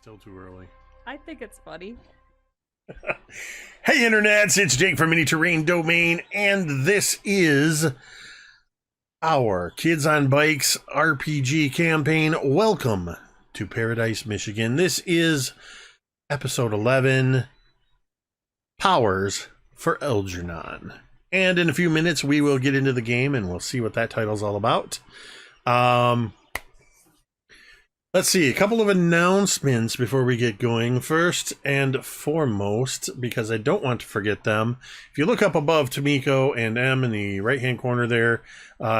Still too early. I think it's funny. Hey internets, it's Jake from Mini Terrain Domain, and this is our Kids on Bikes RPG campaign. Welcome to Paradise, Michigan. This is episode 11, Powers for Algernon. And in a few minutes, we will get into the game and we'll see what that title's all about. Let's see, a couple of announcements before we get going. First and foremost, because I don't want to forget them, if you look up above Tomiko and M in the right-hand corner there,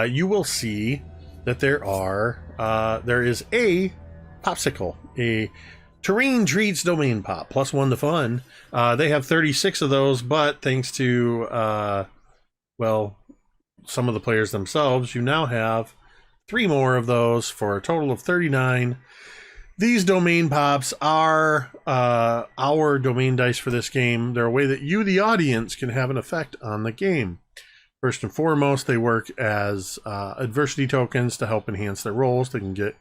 you will see that there is a popsicle, a Terrain Treats Domain Pop, plus one to fun. They have 36 of those, but thanks to, some of the players themselves, you now have 3 more of those for a total of 39. These domain pops are our domain dice for this game. They're a way that you, the audience, can have an effect on the game. First and foremost, they work as adversity tokens to help enhance their rolls. They can get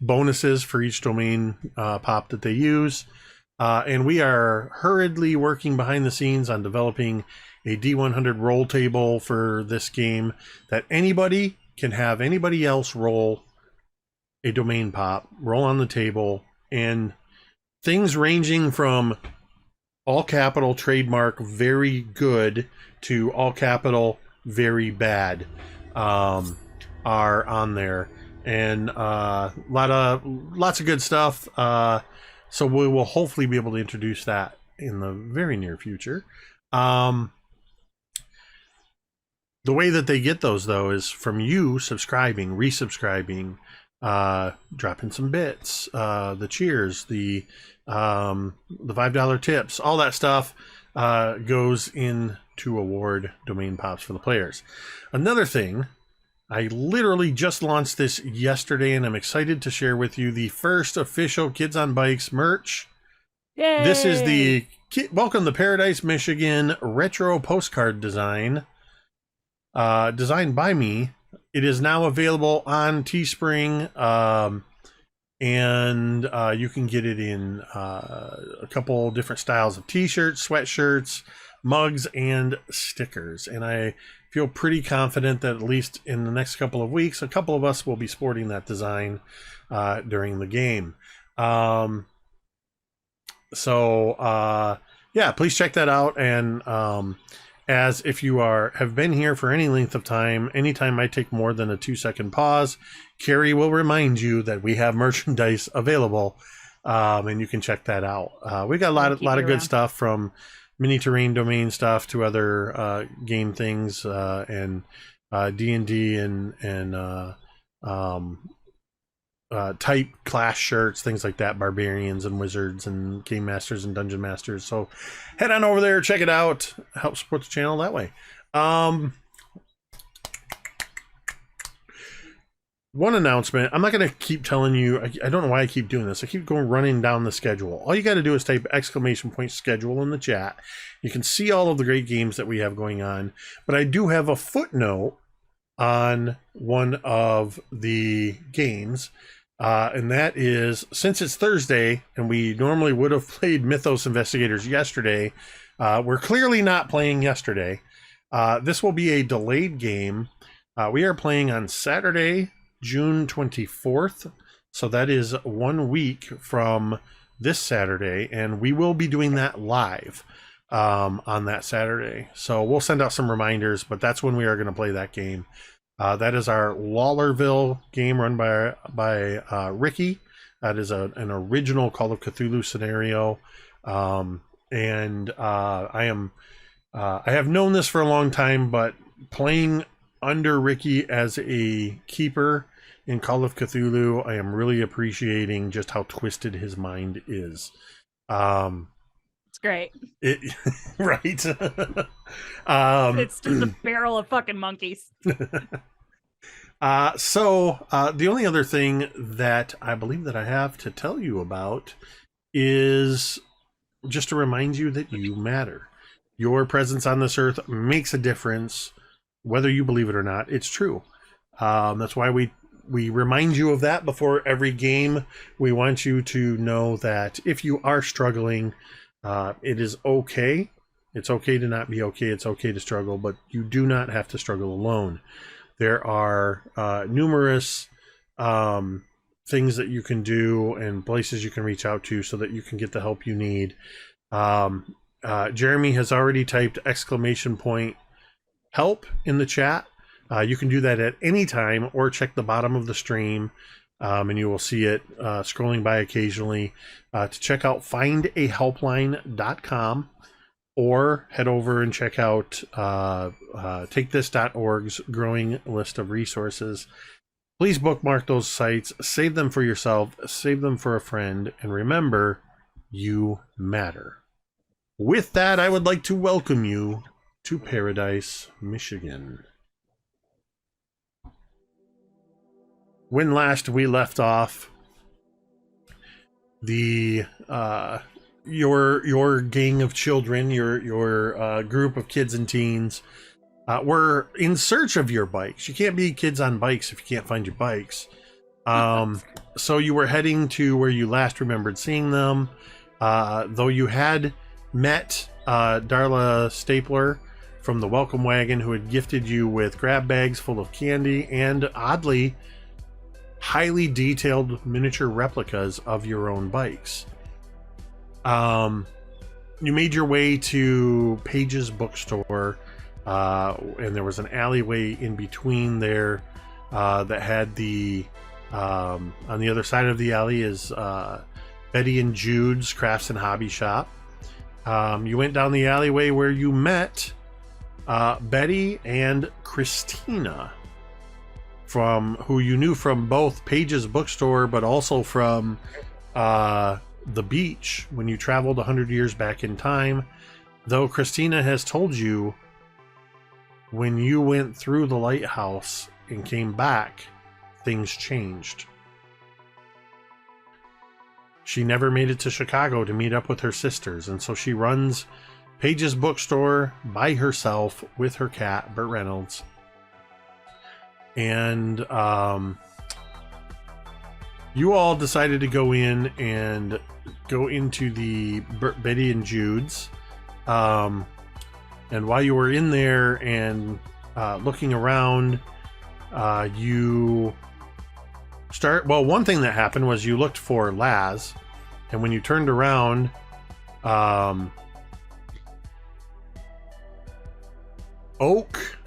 bonuses for each domain pop that they use. And we are hurriedly working behind the scenes on developing a D100 roll table for this game that anybody can have anybody else roll a domain pop, roll on the table, and things ranging from all capital trademark very good to all capital very bad are on there, and lots of good stuff. So we will hopefully be able to introduce that in the very near future. The way that they get those, though, is from you subscribing, resubscribing, dropping some bits, the cheers, the $5 tips, all that stuff goes in to award domain pops for the players. Another thing, I literally just launched this yesterday, and I'm excited to share with you the first official Kids on Bikes merch. Yay! This is the Welcome to Paradise, Michigan retro postcard design. Designed by me. It is now available on Teespring, and you can get it in a couple different styles of t-shirts, sweatshirts, mugs, and stickers. And I feel pretty confident that at least in the next couple of weeks, a couple of us will be sporting that design during the game. Yeah, please check that out. And as if you have been here for any length of time, anytime I take more than a 2-second pause, Carrie will remind you that we have merchandise available, and you can check that out. We got a lot of good stuff, from mini terrain domain stuff to other game things, and D&D and type class shirts, things like that, barbarians and wizards and game masters and dungeon masters. So head on over there, check it out, help support the channel that way. One announcement, I'm not going to keep telling you, I don't know why I keep doing this. I keep running down the schedule. All you got to do is type !schedule in the chat. You can see all of the great games that we have going on, but I do have a footnote on one of the games, and that is, since it's Thursday and we normally would have played Mythos Investigators yesterday, we're clearly not playing yesterday. This will be a delayed game. We are playing on Saturday, June 24th, so that is 1 week from this Saturday, and we will be doing that live on that Saturday. So we'll send out some reminders, but that's when we are going to play that game. That is our Lawlerville game run by Ricky. That is an original Call of Cthulhu scenario, and I have known this for a long time, but playing under Ricky as a keeper in Call of Cthulhu, I am really appreciating just how twisted his mind is. It's great. Right. It's just a barrel of fucking monkeys. So the only other thing that I believe that I have to tell you about is just to remind you that you matter. Your presence on this earth makes a difference, whether you believe it or not. It's true. That's why we we remind you of that before every game. We want you to know that if you are struggling, it is okay. It's okay to not be okay. It's okay to struggle, but you do not have to struggle alone. There are numerous things that you can do and places you can reach out to so that you can get the help you need. Jeremy has already typed !help in the chat. You can do that at any time or check the bottom of the stream, and you will see it scrolling by occasionally. To check out findahelpline.com or head over and check out takethis.org's growing list of resources. Please bookmark those sites, save them for yourself, save them for a friend, and remember, you matter. With that, I would like to welcome you to Paradise, Michigan. When last we left off, the your gang of children, your group of kids and teens, were in search of your bikes. You can't be kids on bikes if you can't find your bikes. So you were heading to where you last remembered seeing them. Though you had met Darla Stapler from the Welcome Wagon, who had gifted you with grab bags full of candy and, oddly, highly detailed miniature replicas of your own bikes. You made your way to Page's bookstore, and there was an alleyway in between there that had the on the other side of the alley is Betty and Jude's Crafts and Hobby Shop. You went down the alleyway where you met Betty and Christina, from who you knew from both Page's bookstore, but also from the beach when you traveled 100 years back in time. Though Christina has told you when you went through the lighthouse and came back, things changed. She never made it to Chicago to meet up with her sisters, and so she runs Page's bookstore by herself with her cat, Burt Reynolds. And you all decided to go in and go into the Betty and Jude's. And while you were in there and looking around, one thing that happened was you looked for Laz, and when you turned around, Oak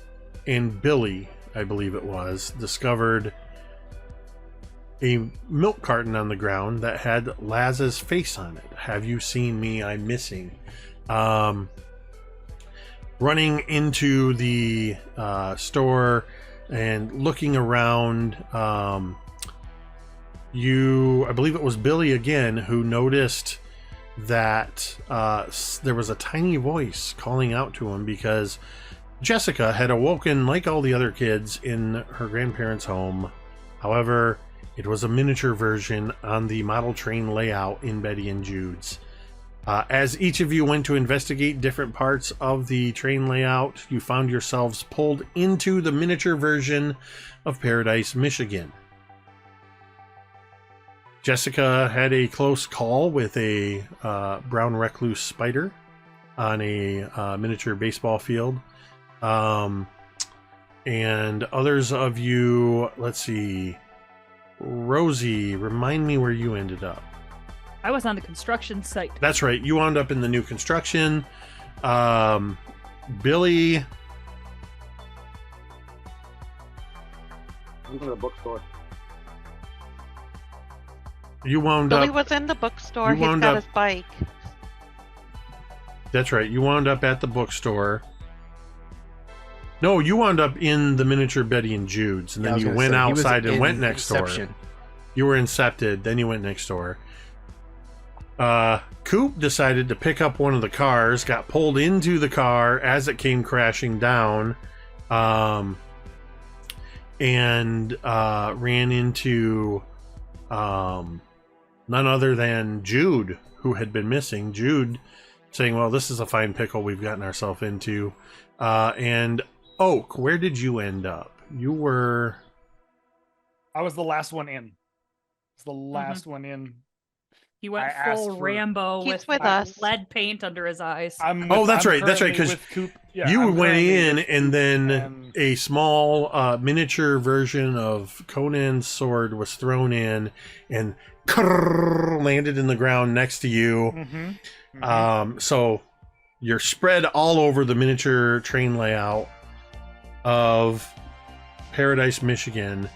and Billy, I believe it was, discovered a milk carton on the ground that had Laz's face on it. "Have you seen me? I'm missing." Running into the store and looking around, I believe it was Billy again who noticed that there was a tiny voice calling out to him because Jessica had awoken like all the other kids in her grandparents' home. However, it was a miniature version on the model train layout in Betty and Jude's. As each of you went to investigate different parts of the train layout, you found yourselves pulled into the miniature version of Paradise, Michigan. Jessica had a close call with a brown recluse spider on a miniature baseball field. And others of you, let's see, Rosie, remind me where you ended up. I was on the construction site. That's right. You wound up in the new construction. Billy. I'm to the bookstore. You wound Billy up. was in the bookstore. You He's wound got up- his bike. That's right. You wound up at the bookstore. No, you wound up in the miniature Betty and Jude's, and Yeah, I then was you gonna went say, he was outside and in went next door. Inception. You were incepted, then you went next door. Coop decided to pick up one of the cars, got pulled into the car as it came crashing down, and ran into none other than Jude, who had been missing. Jude saying, "Well, this is a fine pickle we've gotten ourselves into." And Oak, where did you end up? You were... I was the last one in. It's the last one in. He went I asked full for- Rambo He's with with us. lead paint under his eyes. That's I'm right, currently 'cause with Coop. Yeah, you I'm went currently in, with and Coop then and- a small miniature version of Conan's sword was thrown in and landed in the ground next to you. So you're spread all over the miniature train layout of Paradise, Michigan.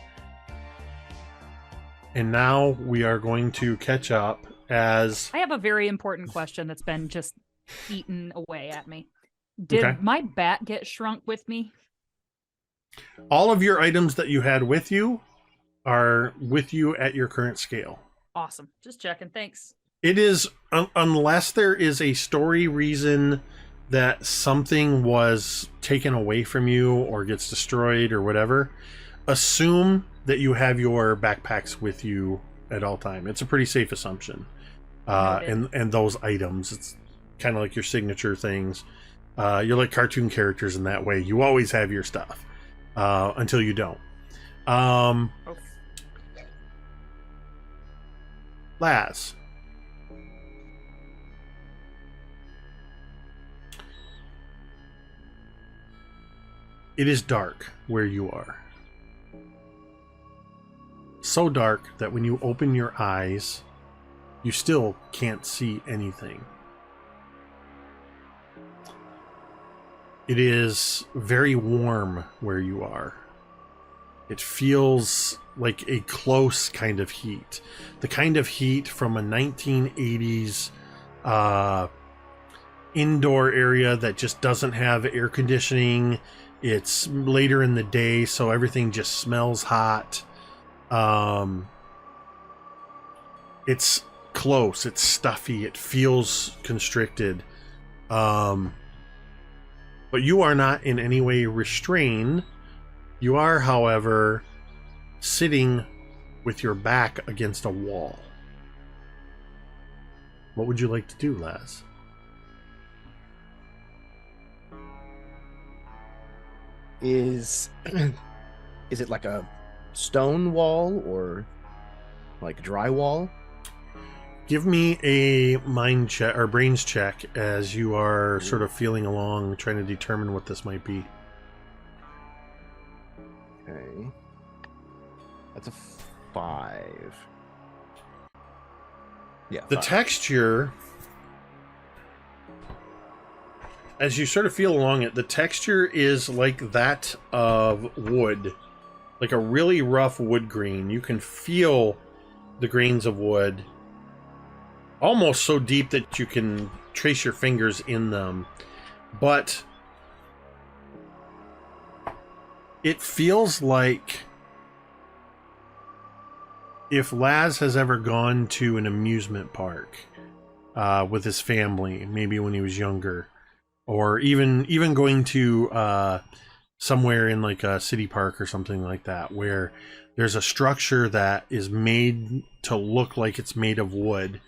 And now we are going to catch up as... I have a very important question that's been just eaten away at me. Did Okay. my bat get shrunk with me? all of your items that you had with you are with you at your current scale. Awesome. Just checking. Thanks. It is, unless there is a story reason that something was taken away from you or gets destroyed or whatever, assume that you have your backpacks with you at all time. It's a pretty safe assumption. And those items, it's kind of like your signature things. You're like cartoon characters in that way. You always have your stuff until you don't. Laz. It is dark where you are. So dark that when you open your eyes, you still can't see anything. It is very warm where you are. It feels like a close kind of heat. The kind of heat from a 1980s indoor area that just doesn't have air conditioning. It's later in the day, so everything just smells hot. It's close, it's stuffy, it feels constricted. But you are not in any way restrained. You are, however, sitting with your back against a wall. What would you like to do, Laz? Is it like a stone wall or like drywall? Give me a mind check or brains check as you are sort of feeling along, trying to determine what this might be. Okay. That's a 5. Yeah. The 5. texture, as you sort of feel along it, the texture is like that of wood, like a really rough wood grain. You can feel the grains of wood almost so deep that you can trace your fingers in them, but it feels like if Laz has ever gone to an amusement park with his family, maybe when he was younger, or even going to somewhere in like a city park or something like that, where there's a structure that is made to look like it's made of wood.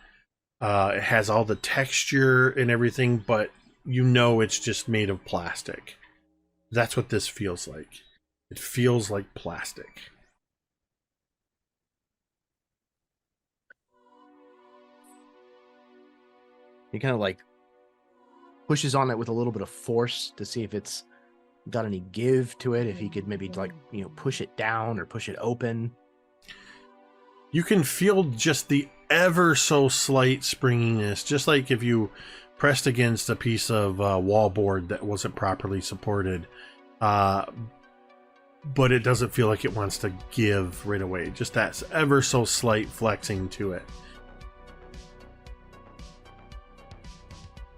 It has all the texture and everything, but you know it's just made of plastic. That's what this feels like. It feels like plastic. He kind of like pushes on it with a little bit of force to see if it's got any give to it, if he could maybe like, push it down or push it open. You can feel just the ever so slight springiness, just like if you pressed against a piece of wallboard that wasn't properly supported. But it doesn't feel like it wants to give right away. Just that ever so slight flexing to it.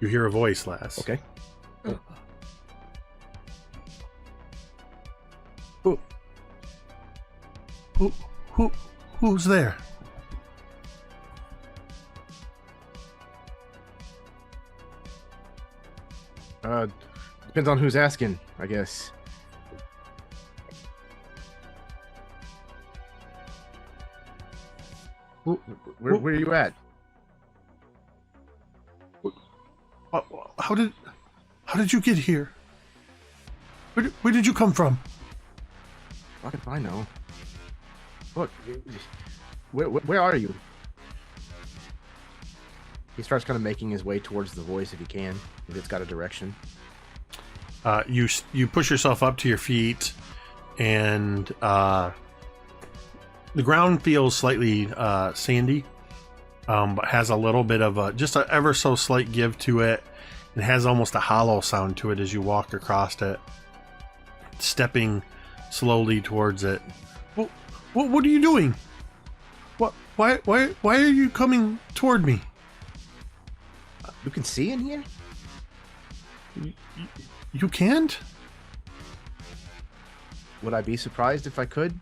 You hear a voice, Laz. Okay. Who's there? Depends on who's asking, I guess. Where are you at? How did you get here? Where did you come from? Fuck if I know. Look, where are you? He starts kind of making his way towards the voice if he can, if it's got a direction. You push yourself up to your feet, and the ground feels slightly sandy, but has a little bit of just a ever so slight give to it. It has almost a hollow sound to it as you walk across it, stepping slowly towards it. What are you doing? Why are you coming toward me? You can see in here? You can't? Would I be surprised if I could?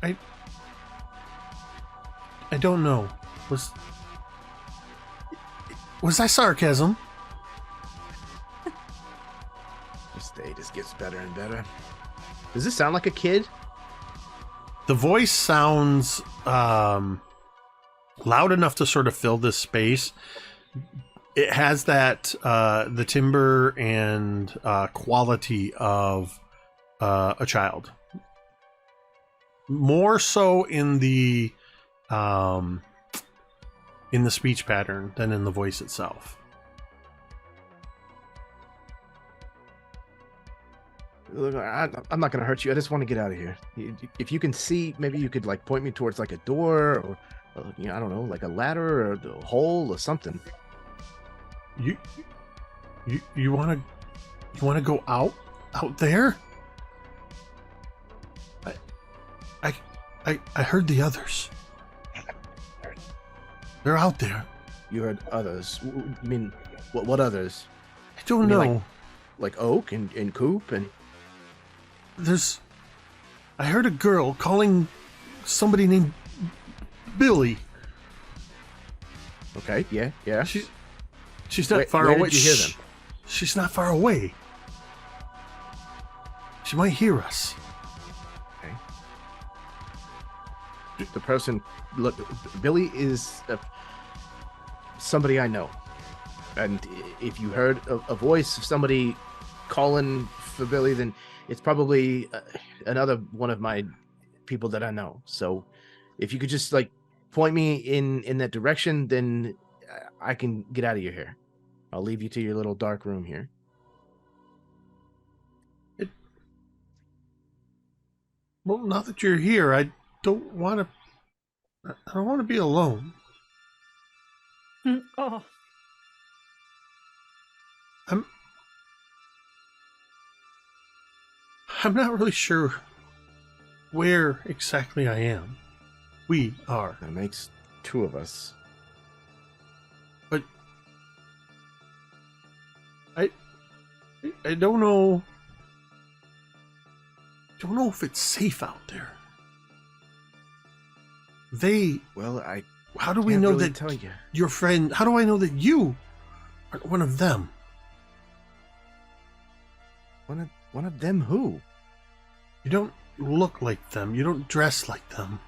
I don't know. Was that sarcasm? This day just gets better and better. Does this sound like a kid? The voice sounds loud enough to sort of fill this space. It has that the timbre and quality of a child. More so in the speech pattern than in the voice itself. Look, I'm not going to hurt you. I just want to get out of here. If you can see, maybe you could like point me towards like a door or I don't know, like a ladder or a hole or something. You want to go out there? I heard the others. They're out there. You heard others. You mean what others? I don't know. Like Oak and Coop and I heard a girl calling somebody named Billy. Okay, yeah. She's not far where away. Did you hear them? She's not far away. She might hear us. Okay. The person, look, Billy is somebody I know, and if you heard a voice of somebody calling for Billy, then it's probably another one of my people that I know. So if you could just like point me in that direction, then I can get out of your hair. I'll leave you to your little dark room here. Well, now that you're here, I don't want to be alone. Oh. I'm not really sure where exactly I am. We are. That makes two of us. But I don't know. Don't know if it's safe out there. How do we know really that tell you? your friend? How do I know that you aren't one of them? One of them who? You don't look like them. You don't dress like them.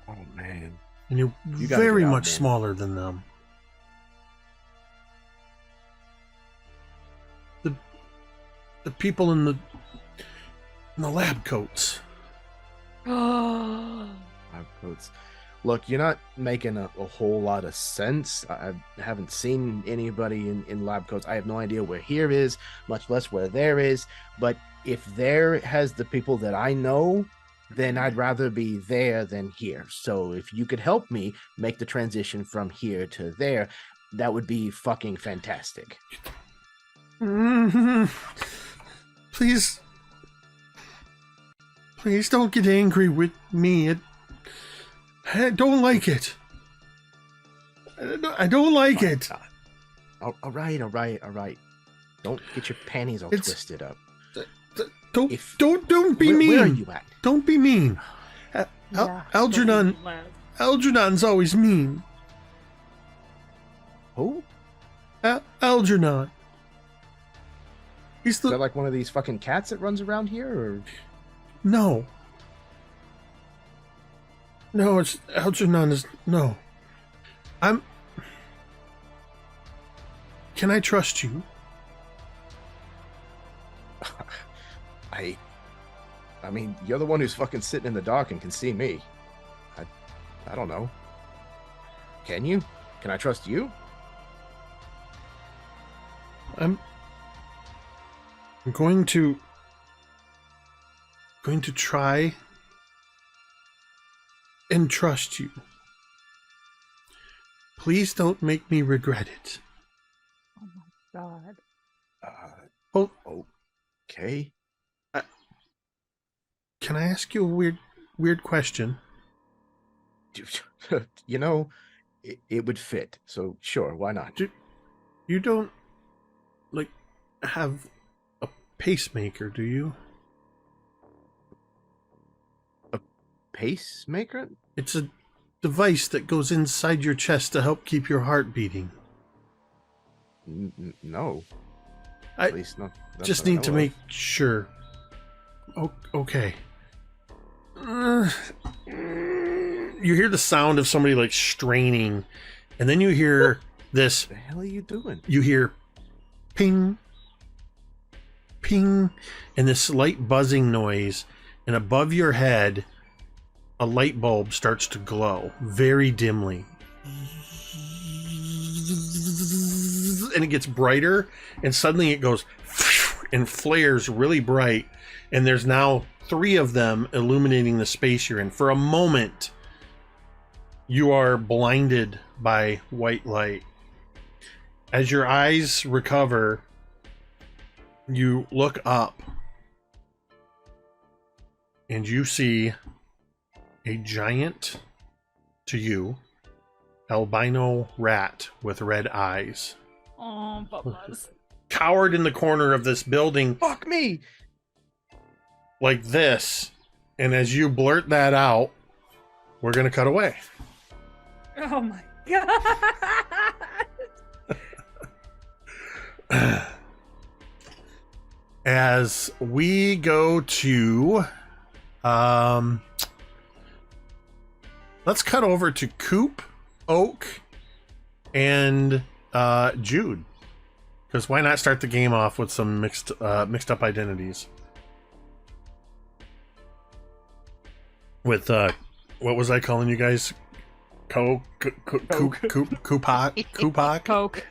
Oh man. And you're You gotta very get out, much man. smaller than them. The people in the lab coats. Lab coats. Look, you're not making a whole lot of sense. I haven't seen anybody in lab coats. I have no idea where here is, much less where there is. But if there has the people that I know, then I'd rather be there than here. So if you could help me make the transition from here to there, that would be fucking fantastic. Please don't get angry with me. I don't like it. I don't like it. All right. Don't get your panties all twisted up. Don't be mean. Where are you at? Don't be mean. Algernon's always mean. Who? Algernon. He's Is that like one of these fucking cats that runs around here, or? No, it's Algernon is no. Can I trust you? I mean, you're the one who's fucking sitting in the dark and can see me. I don't know. Can you? Can I trust you? I'm going to try and trust you. Please don't make me regret it. Oh my god. Oh, Okay. can I ask you a weird question? You know, it would fit. So sure, why not? You don't like have a pacemaker, do you? A pacemaker? It's a device that goes inside your chest to help keep your heart beating. No. I At least not. just that I need to know make sure. Okay. You hear the sound of somebody like straining, and then you hear this. What the hell are you doing? You hear ping, ping, and this slight buzzing noise, and above your head, a light bulb starts to glow very dimly. And it gets brighter, and suddenly it goes and flares really bright, and there's now 3 of them illuminating the space you're in. For a moment, you are blinded by white light. As your eyes recover, you look up and you see a giant, to you, albino rat with red eyes. Oh, Bubba's. Cowered in the corner of this building Fuck me! like this. And as you blurt that out, we're going to cut away. Oh my god. As we go to let's cut over to Coop, Oak, and Jude, because why not start the game off with some mixed up identities with what was I calling you guys? Koopak. Coke.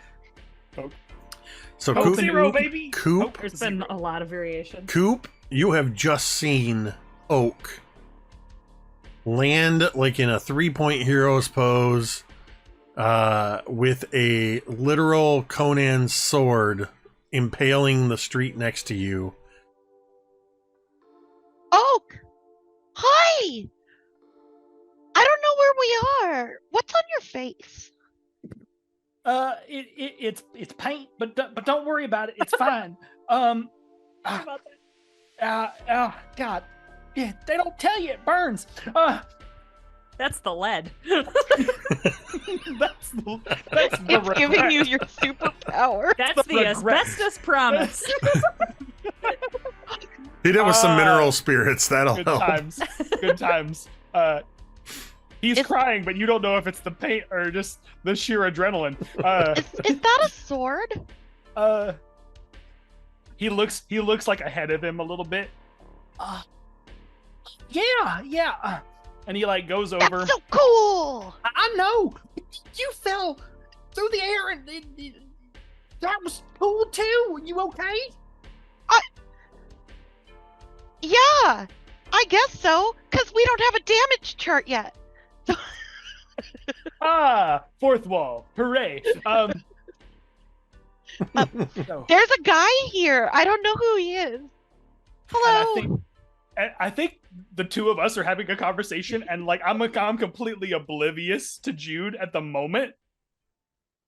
So Coke Coop, Zero, baby. Coop, Coke There's been Zero. a lot of variation. Coop, you have just seen Oak land like in a 3-point heroes pose with a literal Conan sword impaling the street next to you. Oak! Hi! I don't know where we are. What's on your face? It's paint, but don't worry about it. It's fine. God, yeah, they don't tell you it burns. That's the lead. That's the It's giving regret. you your superpower. That's the regret. asbestos promise. Hit it with some mineral spirits. That'll Good help. times. Good times. He's It's- crying, but you don't know if it's the paint or just the sheer adrenaline. Is that a sword? He looks like ahead of him a little bit. Yeah. And he like goes over. That's so cool! I know. You fell through the air, and that was cool too. You okay? Yeah, I guess so, because we don't have a damage chart yet. Fourth wall. Hooray. So- There's a guy here. I don't know who he is. Hello. And I think the two of us are having a conversation, and like I'm completely oblivious to Jude at the moment.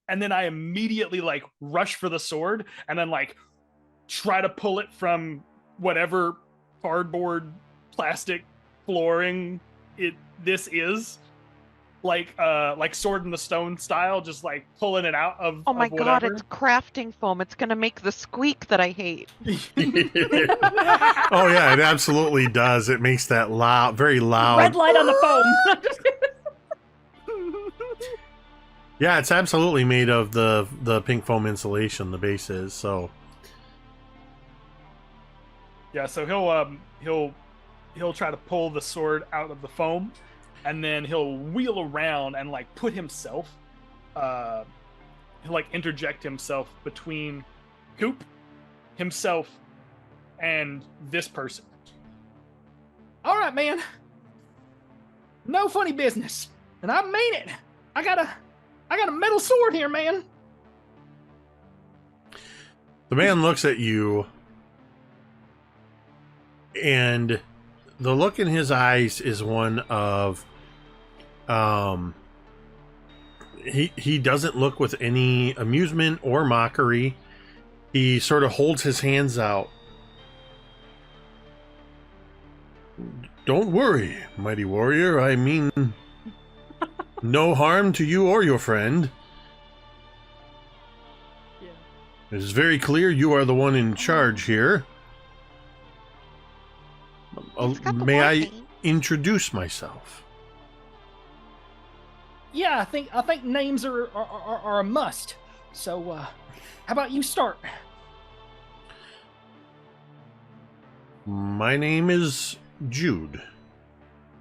And then I immediately like rush for the sword, and then like try to pull it from whatever cardboard, plastic flooring this is. Like Sword in the Stone style, just like pulling it out of. Oh my of god, whatever. it's crafting foam. It's gonna make the squeak that I hate. Oh yeah, it absolutely does. It makes that loud, very loud. Red light on the phone. Yeah, it's absolutely made of the pink foam insulation. The base is so. Yeah, so he'll he'll try to pull the sword out of the foam, and then he'll wheel around and like put himself, he'll like interject himself between Coop, himself, and this person. All right, man. No funny business, and I mean it. I got a metal sword here, man. The man looks at you, and the look in his eyes is one of he doesn't look with any amusement or mockery. He sort of holds his hands out. Don't worry, mighty warrior. I mean no harm to you or your friend. Yeah. It is very clear you are the one in charge here. He's got the May I warning. introduce myself? Yeah, I think names are a must. So, how about you start? My name is Jude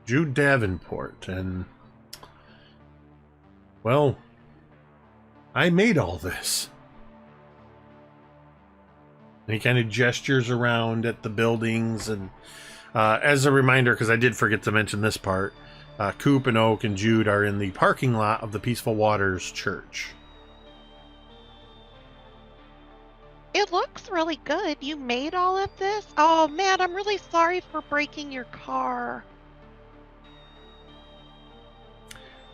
Davenport, and well, I made all this. And he kind of gestures around at the buildings, and as a reminder, because I did forget to mention this part, Coop and Oak and Jude are in the parking lot of the Peaceful Waters Church. It looks really good. You made all of this? Oh man, I'm really sorry for breaking your car.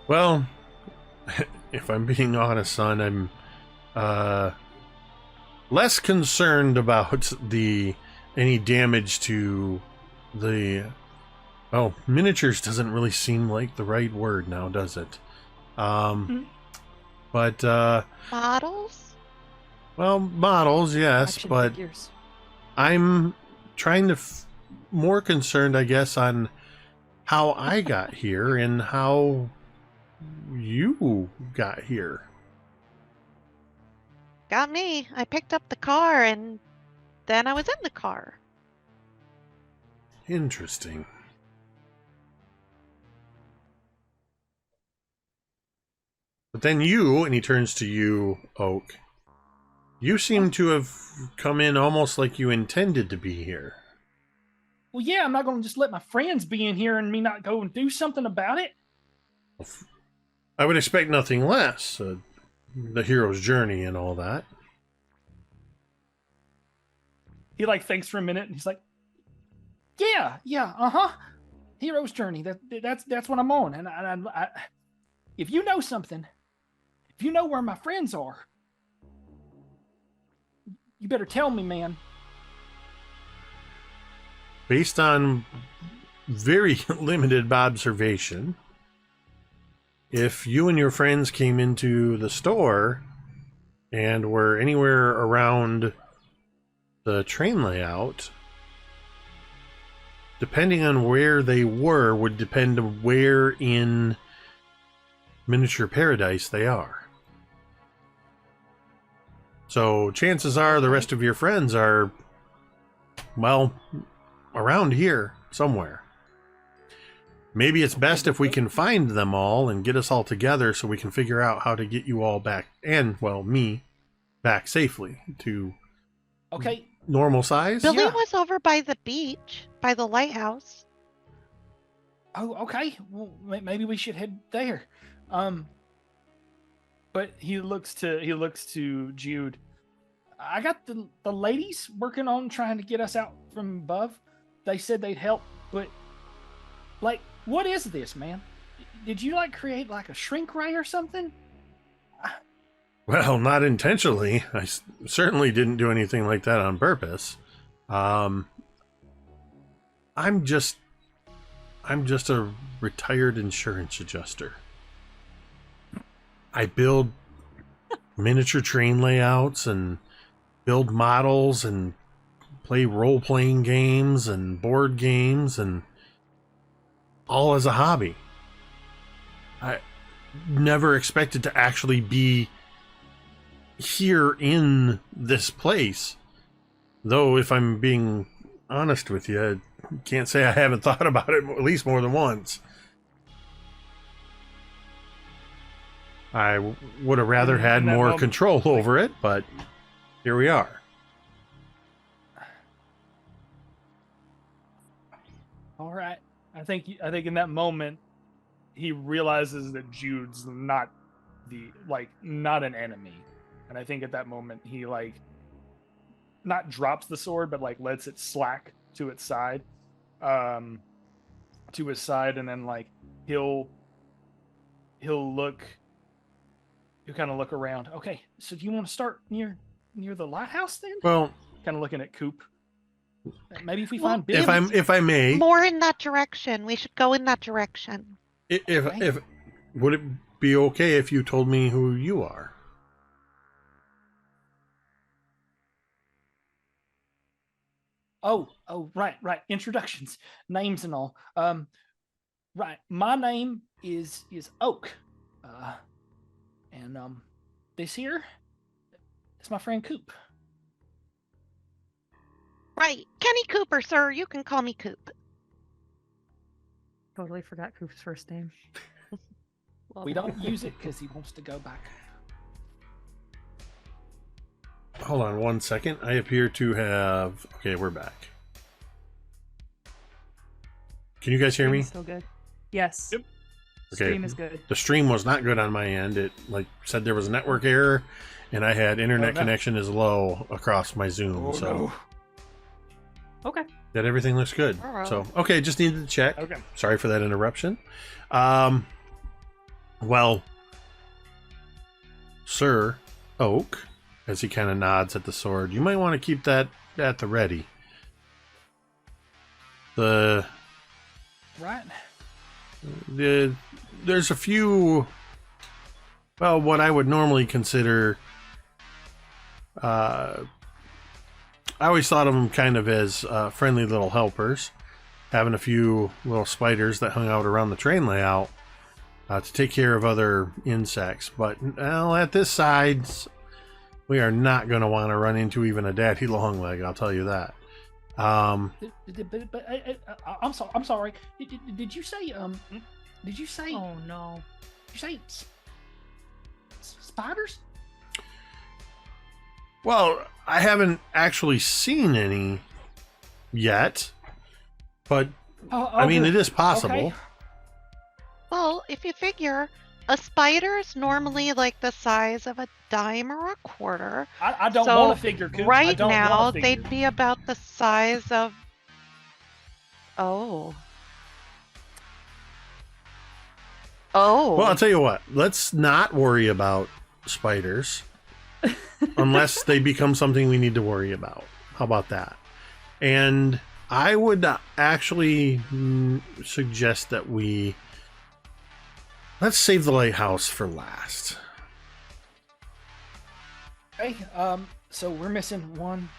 Well, if I'm being honest, son, I'm less concerned about any damage to the miniatures doesn't really seem like the right word now, does it? But Models? well, models, yes, Action but figures. I'm trying to more concerned, I guess, on how I got here and how you got here. Got me. I picked up the car and then I was in the car. Interesting. But then you, and he turns to you, Oak, you seem to have come in almost like you intended to be here. Well, yeah, I'm not going to just let my friends be in here and me not go and do something about it. I would expect nothing less. The hero's journey and all that. He like thinks for a minute, and he's like, "Yeah, hero's journey. That's what I'm on. And I, if you know something, if you know where my friends are, you better tell me, man." Based on very limited observation, if you and your friends came into the store and were anywhere around the train layout, depending on where they were would depend on where in Miniature Paradise they are. So chances are the rest of your friends are, well, around here somewhere. Maybe it's best if we can find them all and get us all together so we can figure out how to get you all back, and, well, me, back safely to Okay. normal size. Billy Yeah. was over by the beach, by the lighthouse. Oh, okay. Well, maybe we should head there. But he looks to Jude. I got the ladies working on trying to get us out from above. They said they'd help, but like, what is this, man? Did you like create like a shrink ray or something? Well, not intentionally. I certainly didn't do anything like that on purpose. I'm just a retired insurance adjuster. I build miniature train layouts and build models and play role-playing games and board games, and all as a hobby. I never expected to actually be here in this place. Though, if I'm being honest with you, Can't say I haven't thought about it at least more than once. I would have rather had In that more moment, control over it, but here we are. All right. I think in that moment he realizes that Jude's not not an enemy. And I think at that moment he not drops the sword, but lets it slack to its side. To his side, and then he'll kind of look around. Okay, so do you want to start near the lighthouse then? Well, Kind of looking at Coop. Maybe if we Well, find Bill. if I may, More in that direction. We should go in that direction. if would it be okay if you told me who you are? Oh, right. Introductions, names, and all. Right. My name is Oak. And this here is my friend Coop. Right. Kenny Cooper, sir. You can call me Coop. Totally forgot Coop's first name. Love We it. don't use it because he wants to go back. Hold on 1 second. I appear to have. Okay, we're back. Can you guys hear me? Still good. Yes. Yep. Okay. Stream is good. The stream was not good on my end. It said there was a network error, and I had internet Oh, no. connection is low across my Zoom. Oh, so no. Okay. that everything looks good. Alright. So okay, just needed to check. Okay. Sorry for that interruption. Well, Sir Oak, as he kind of nods at the sword, you might want to keep that at the ready. Right. There's a few, well, what I would normally consider, I always thought of them kind of as friendly little helpers, having a few little spiders that hung out around the train layout to take care of other insects. But well, at this size, we are not going to want to run into even a daddy long leg, I'll tell you that. But I'm sorry. Did you say Did you say? Oh no. Did you say spiders? Well, I haven't actually seen any yet, but I mean, it is possible. Okay. Well, if you figure a spider is normally like the size of a dime or a quarter. I don't So, want to figure. Coop. I Right don't now, wanna figure. they'd be about the size of. Oh. Oh. Well, I'll tell you what. Let's not worry about spiders unless they become something we need to worry about. How about that? And I would actually suggest that let's save the lighthouse for last. Okay. So we're missing 1,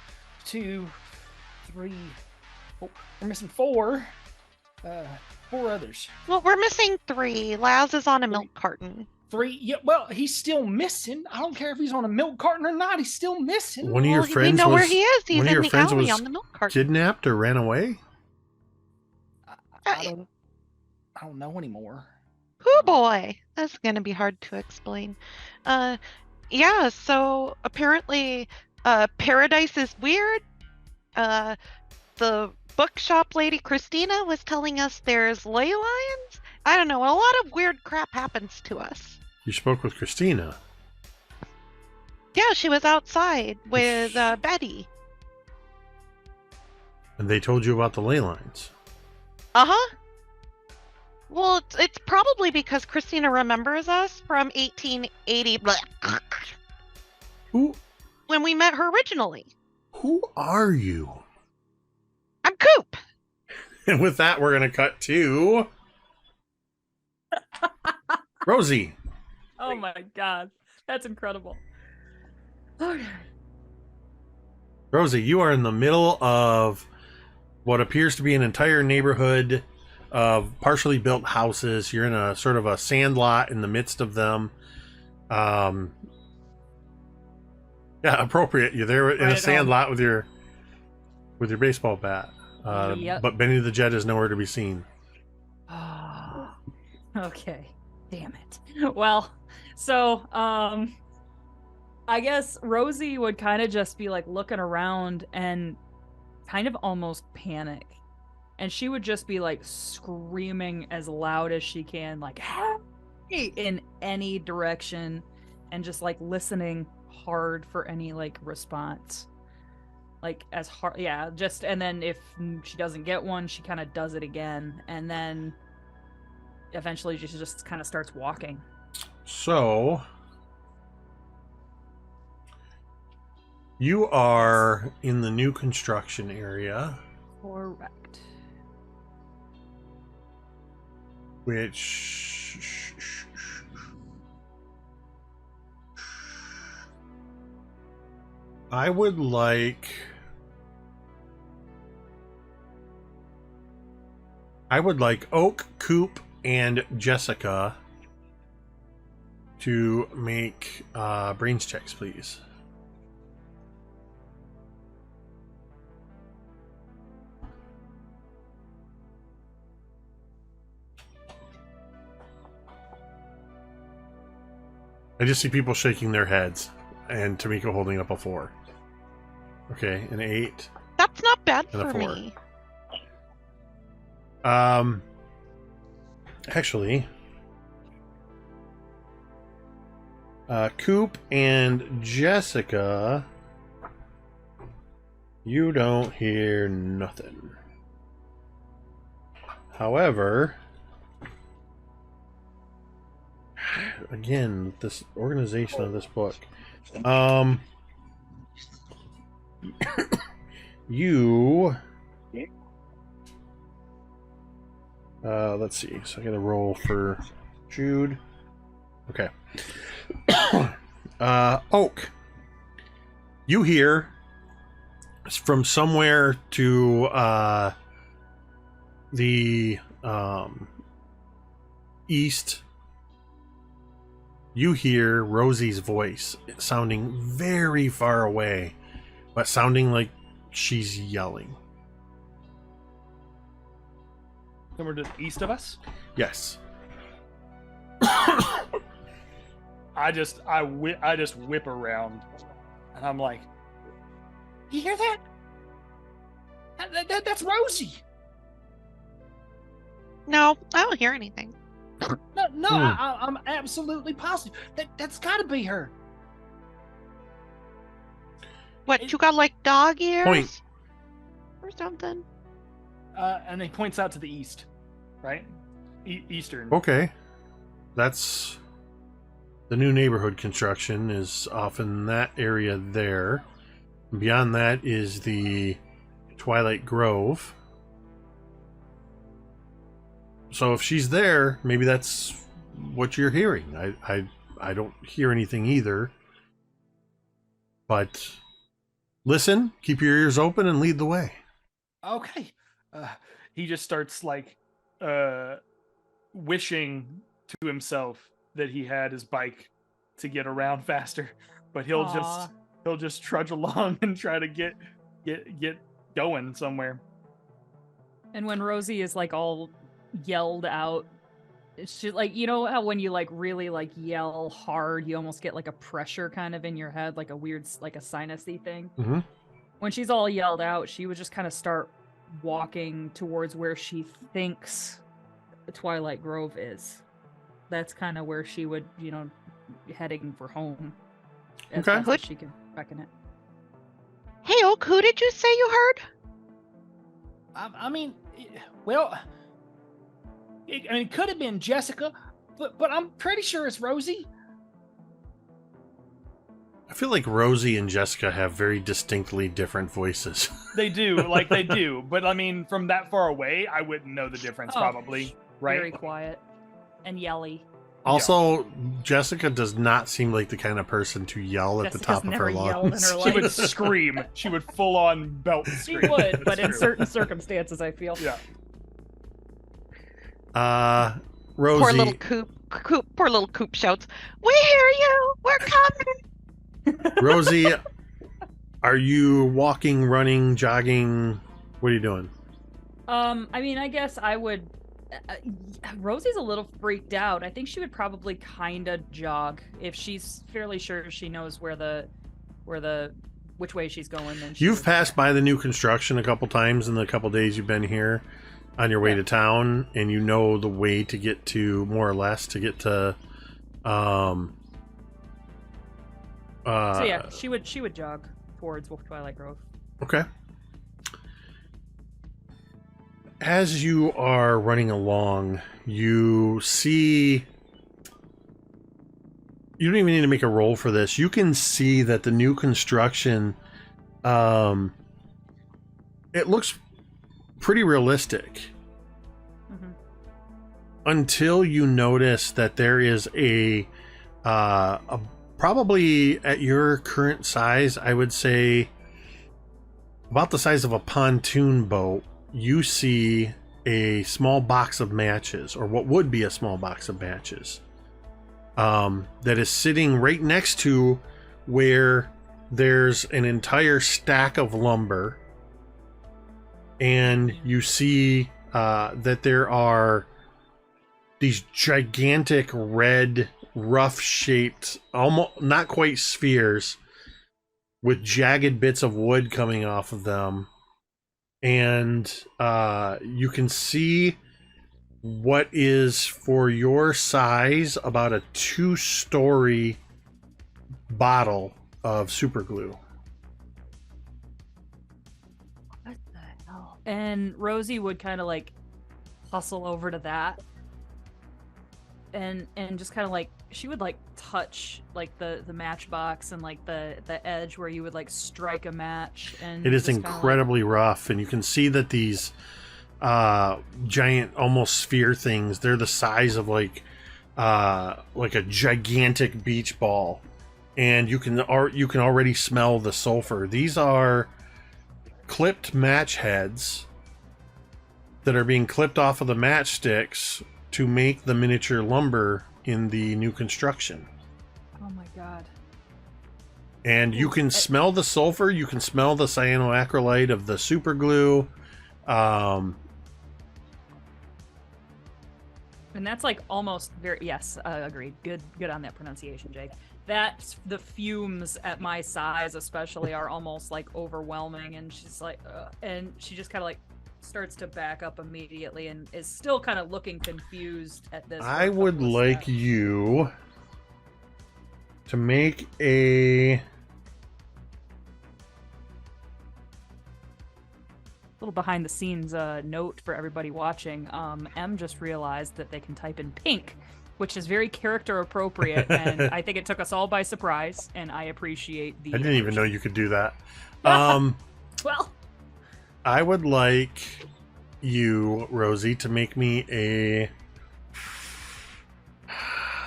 2, 3. Oh, we're missing 4. 4 others. Well, we're missing 3. Laz is on a milk carton. 3. Yeah. Well, he's still missing. I don't care if he's on a milk carton or not. He's still missing. One of your Well, we friends know where was he is. He's one of in your the friends alley was on the milk carton. kidnapped or ran away. I don't know anymore. Oh boy, that's gonna be hard to explain. Yeah. So apparently, Paradise is weird. The bookshop lady Christina was telling us there's ley lines. I don't know. A lot of weird crap happens to us. You spoke with Christina. Yeah, she was outside with Betty. And they told you about the ley lines. Uh-huh. Well, it's probably because Christina remembers us from 1880 Who when we met her originally. who are you? I'm Coop. And with that, we're gonna cut to Rosie. Oh my god. That's incredible. Okay. Rosie, you are in the middle of what appears to be an entire neighborhood of partially built houses. You're in a sort of a sand lot in the midst of them. Yeah, appropriate. You're there in a Right, sand lot with your baseball bat. Yep. But Benny the Jet is nowhere to be seen. Okay. Damn it. Well, so I guess Rosie would kind of just be like looking around and kind of almost panic. And she would just be like screaming as loud as she can, like, hey, in any direction, and just like listening hard for any like response. Like as hard, yeah, just, and then if she doesn't get one, she kind of does it again. And then eventually she just kind of starts walking. So you are in the new construction area. Correct. Which I would like Oak, Coop, and Jessica to make brains checks, please. I just see people shaking their heads, and Tamika holding up a 4. Okay, an 8. That's not bad And a for 4. me. Actually, Coop and Jessica, you don't hear nothing. However, again, this organization of this book, you, let's see, so I gotta roll for Jude. Okay. Oak, you hear from somewhere to the east, you hear Rosie's voice sounding very far away, but sounding like she's yelling. Somewhere to the east of us. Yes. I just whip around, and I'm like, "You hear that? That's Rosie." No, I don't hear anything. No, I'm absolutely positive that's got to be her. What, you got like dog ears? Point. Or something? And he points out to the east, right? Eastern. Okay. That's the new neighborhood construction is off in that area there. Beyond that is the Twilight Grove. So if she's there, maybe that's what you're hearing. I don't hear anything either. But listen, keep your ears open and lead the way. Okay. He just starts like wishing to himself that he had his bike to get around faster, but he'll just trudge along and try to get going somewhere. And when Rosie is like all yelled out, she, like, you know how when you like really like yell hard, you almost get like a pressure kind of in your head, like a weird, like a sinusy thing. Mm-hmm. When she's all yelled out, she would just kind of start walking towards where she thinks the Twilight Grove is. That's kind of where she would, heading for home. As Okay. best as she can reckon it. Hey, Oak, who did you say you heard? I mean, well, it could have been Jessica, but I'm pretty sure it's Rosie. I feel like Rosie and Jessica have very distinctly different voices. They do, but I mean, from that far away, I wouldn't know the difference, probably, right? Very quiet and yelly. Also, Jessica does not seem like the kind of person to yell at the Jessica's top of never her yelled in lungs. her She would life. scream. She would full on belt She scream. would, but in That's true. certain circumstances, I feel. Yeah. Rosie. Poor little Coop shouts, "We hear you! We're coming!" Rosie, are you walking, running, jogging? What are you doing? I mean, I guess I would. Uh, Rosie's a little freaked out. I think she would probably kind of jog if she's fairly sure she knows which way she's going. Then You've passed by the new construction a couple times in the couple days you've been here on your way to town, and you know the way to get to, more or less, to get to. So yeah, she would jog towards Wolf Twilight Grove. Okay. As you are running along, you see... You don't even need to make a roll for this. You can see that the new construction, it looks pretty realistic. Mm-hmm. Until you notice that there is a probably at your current size, I would say about the size of a pontoon boat, you see a small box of matches, or what would be a small box of matches, that is sitting right next to where there's an entire stack of lumber, and you see that there are these gigantic red, rough-shaped, almost not quite spheres, with jagged bits of wood coming off of them. And you can see what is, for your size, about a 2-story bottle of super glue. What the hell? And Rosie would kind of like hustle over to that, and just kind of like, she would like touch like the matchbox and like the edge where you would like strike a match, and it is incredibly rough, and you can see that these giant, almost sphere things, they're the size of like a gigantic beach ball, and you can already smell the sulfur. These are clipped match heads that are being clipped off of the matchsticks to make the miniature lumber in the new construction. Oh my god. And you can smell the sulfur, you can smell the cyanoacrylate of the super glue. And that's like almost very, yes, agreed. Good on that pronunciation, Jake. That's the fumes at my size especially are almost like overwhelming, and she's like and she just kind of like starts to back up immediately and is still kind of looking confused at this. I would like you to make a little behind the scenes note for everybody watching. M just realized that they can type in pink, which is very character appropriate, and I think it took us all by surprise, and I appreciate the... I didn't even know you could do that. Well, I would like you, Rosie, to make me a...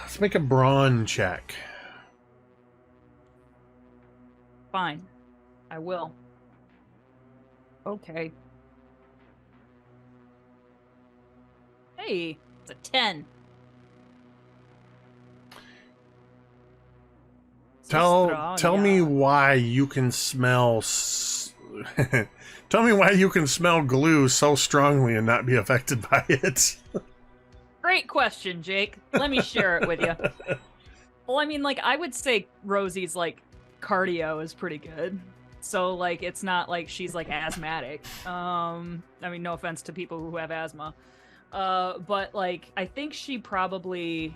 Let's make a brawn check. fine. I will. Okay. Hey, it's a 10. Tell me why you can smell tell me why you can smell glue so strongly and not be affected by it. Great question, Jake. Let me share it with you. Well, I mean, like, I would say Rosie's, like, cardio is pretty good. So, like, it's not like she's, like, asthmatic. I mean, no offense to people who have asthma. But, like, I think she probably,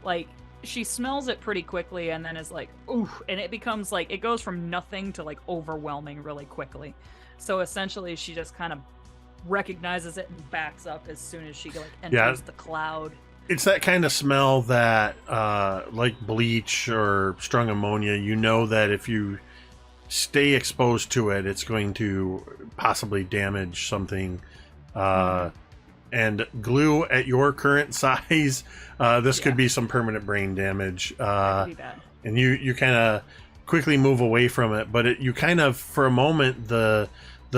like, she smells it pretty quickly and then is like, ooh, and it becomes, like, it goes from nothing to, like, overwhelming really quickly. So, essentially, she just kind of recognizes it and backs up as soon as she, like, enters the cloud. It's that kind of smell that, like bleach or strong ammonia, you know that if you stay exposed to it, it's going to possibly damage something. And glue at your current size, this could be some permanent brain damage. That could be bad. And you kind of quickly move away from it, but you kind of, for a moment, the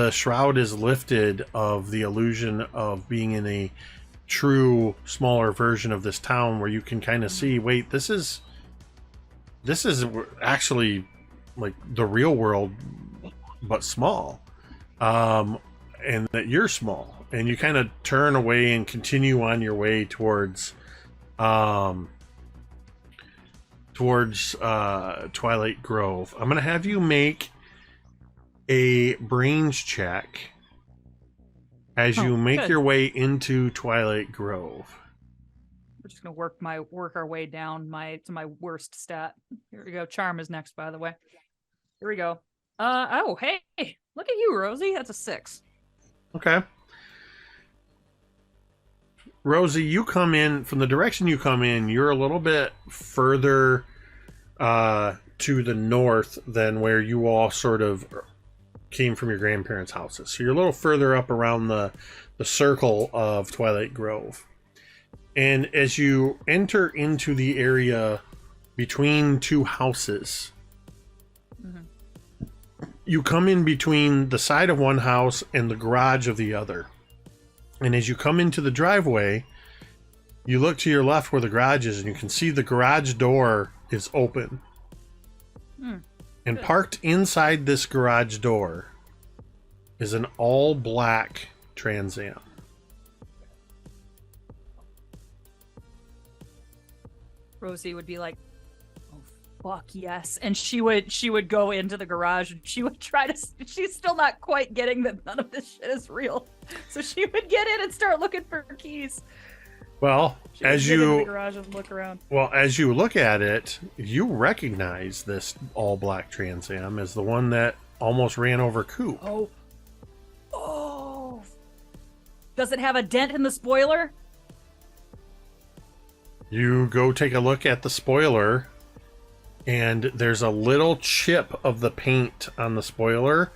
shroud is lifted of the illusion of being in a true smaller version of this town, where you can kind of see, wait, this is actually like the real world, but small, and that you're small, and you kind of turn away and continue on your way towards Twilight Grove. I'm gonna have you make a brains check as you make good. your way into Twilight Grove. We're just gonna work our way down to my worst stat. Here we go. Charm is next, by the way. Here we go. Oh, hey, look at you, Rosie. That's a 6. Okay. Rosie, you come in from the direction you come in. You're a little bit further to the north than where you all sort of came from your grandparents' houses. So you're a little further up around the circle of Twilight Grove. And as you enter into the area between two houses, you come in between the side of one house and the garage of the other. And as you come into the driveway, you look to your left where the garage is, and you can see the garage door is open. And parked inside this garage door is an all-black Trans Am. Rosie would be like, "Oh fuck yes," and she would go into the garage and she would try to. She's still not quite getting that none of this shit is real, so she would get in and start looking for keys. Well, She would as get into the you garage and look around. well as you look at it, you recognize this all-black Trans Am as the one that almost ran over Coop. Oh, does it have a dent in the spoiler? You go take a look at the spoiler, and there's a little chip of the paint on the spoiler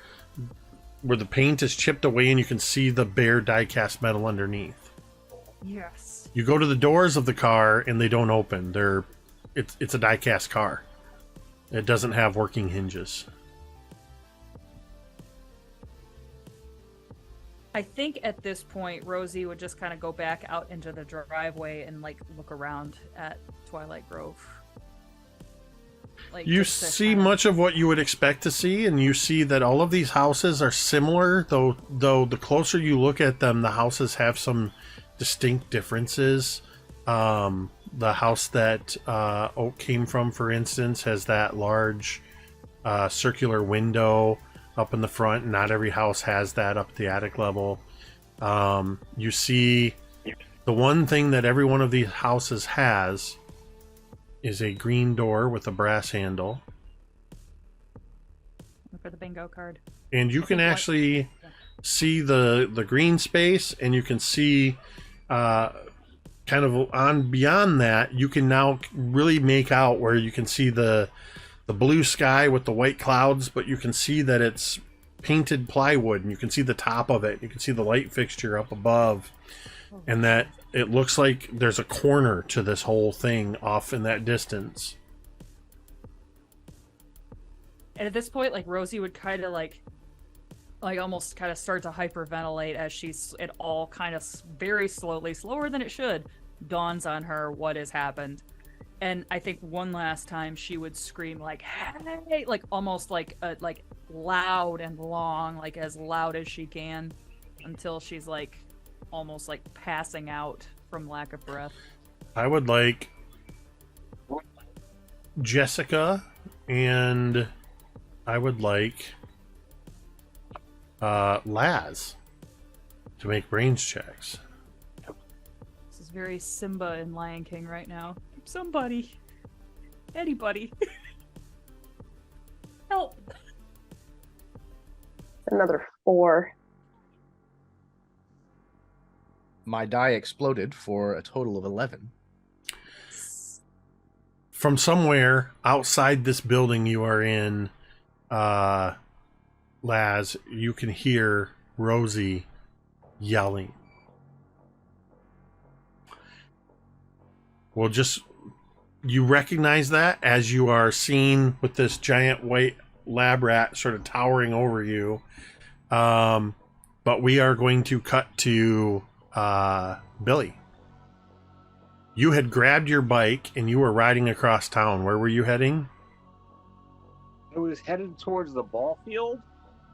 where the paint is chipped away, and you can see the bare die-cast metal underneath. Yes. You go to the doors of the car, and they don't open. It's a die-cast car. It doesn't have working hinges. I think at this point, Rosie would just kind of go back out into the driveway and like look around at Twilight Grove. Like, You just to see kinda- much of what you would expect to see, and you see that all of these houses are similar, though the closer you look at them, the houses have some distinct differences. The house that Oak came from, for instance, has that large circular window up in the front. Not every house has that up at the attic level. You see the one thing that every one of these houses has is a green door with a brass handle. Look for the bingo card. And you can think what- actually see the green space, and you can see kind of on beyond that, you can now really make out where you can see the blue sky with the white clouds, but you can see that it's painted plywood, and you can see the top of it. You can see the light fixture up above, and that it looks like there's a corner to this whole thing off in that distance. And at this point, like Rosie would kind of like almost kind of start to hyperventilate as it all kind of very slowly, slower than it should, dawns on her what has happened. And I think one last time she would scream like, "Hey!" like almost like loud and long, like as loud as she can, until she's like almost like passing out from lack of breath. I would like Jessica, and I would like Laz to make brains checks. This is very Simba in Lion King right now. Somebody, anybody, help! Another 4. My die exploded for a total of 11. From somewhere outside this building you are in, Laz, you can hear Rosie yelling. Well, you recognize that as you are seen with this giant white lab rat sort of towering over you. But we are going to cut to Billy. You had grabbed your bike and you were riding across town. Where were you heading? I was headed towards the ball field,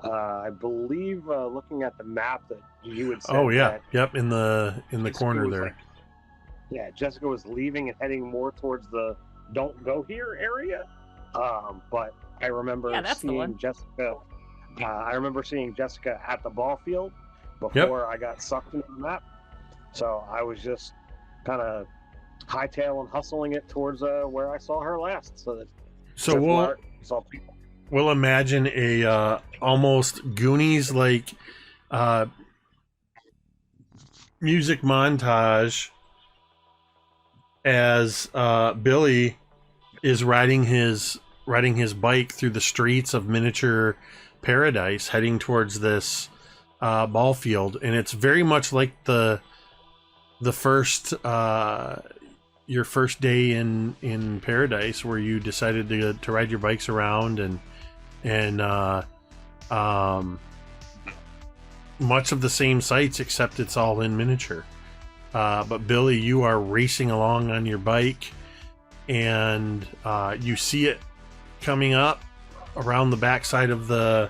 I believe, looking at the map that you had said. Oh yeah, that yep, in the Jessica corner was, there. like- yeah, Jessica was leaving and heading more towards the "Don't go here" area. But I remember Yeah, that's the one. seeing Jessica. I remember seeing Jessica at the ball field before I got sucked into the map. So I was just kind of hightailing, hustling it towards where I saw her last. So So we'll saw people. we'll imagine a almost Goonies like music montage as Billy is riding his bike through the streets of miniature Paradise, heading towards this ball field, and it's very much like the first your first day in Paradise, where you decided to ride your bikes around and much of the same sights, except it's all in miniature. But Billy, you are racing along on your bike, and you see it coming up around the backside of the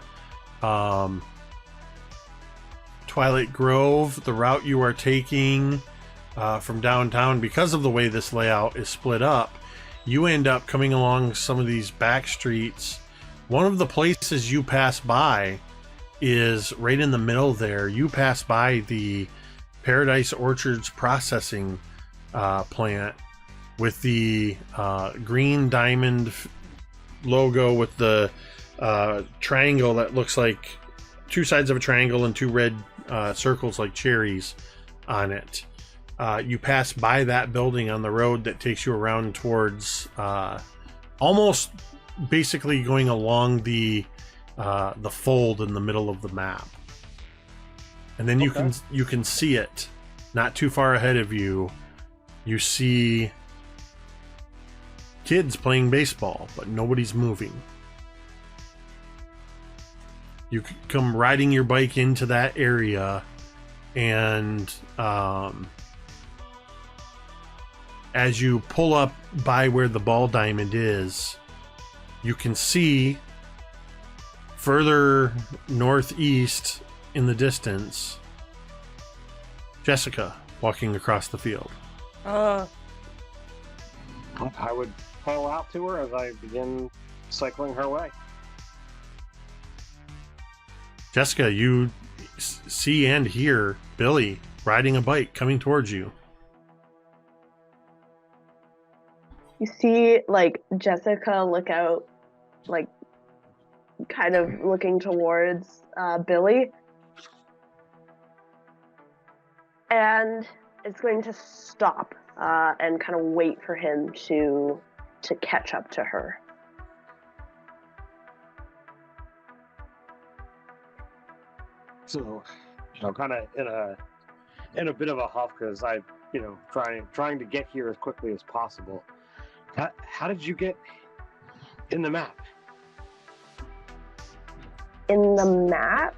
Twilight Grove. The route you are taking from downtown, because of the way this layout is split up, you end up coming along some of these back streets. One of the places you pass by is right in the middle there. You pass by the Paradise Orchards processing plant with the green diamond logo with the triangle that looks like two sides of a triangle and two red circles like cherries on it. You pass by that building on the road that takes you around towards almost basically going along the fold in the middle of the map, and then you can see it not too far ahead of you. You see kids playing baseball, but nobody's moving. You come riding your bike into that area, and as you pull up by where the ball diamond is, you can see further northeast in the distance Jessica walking across the field. I would call out to her as I begin cycling her way. Jessica, you see and hear Billy riding a bike coming towards you. You see, like, Jessica look out, like, kind of looking towards Billy. And it's going to stop and kind of wait for him to catch up to her. So, kind of in a bit of a huff because I, trying to get here as quickly as possible. How did you get in the map? In the map?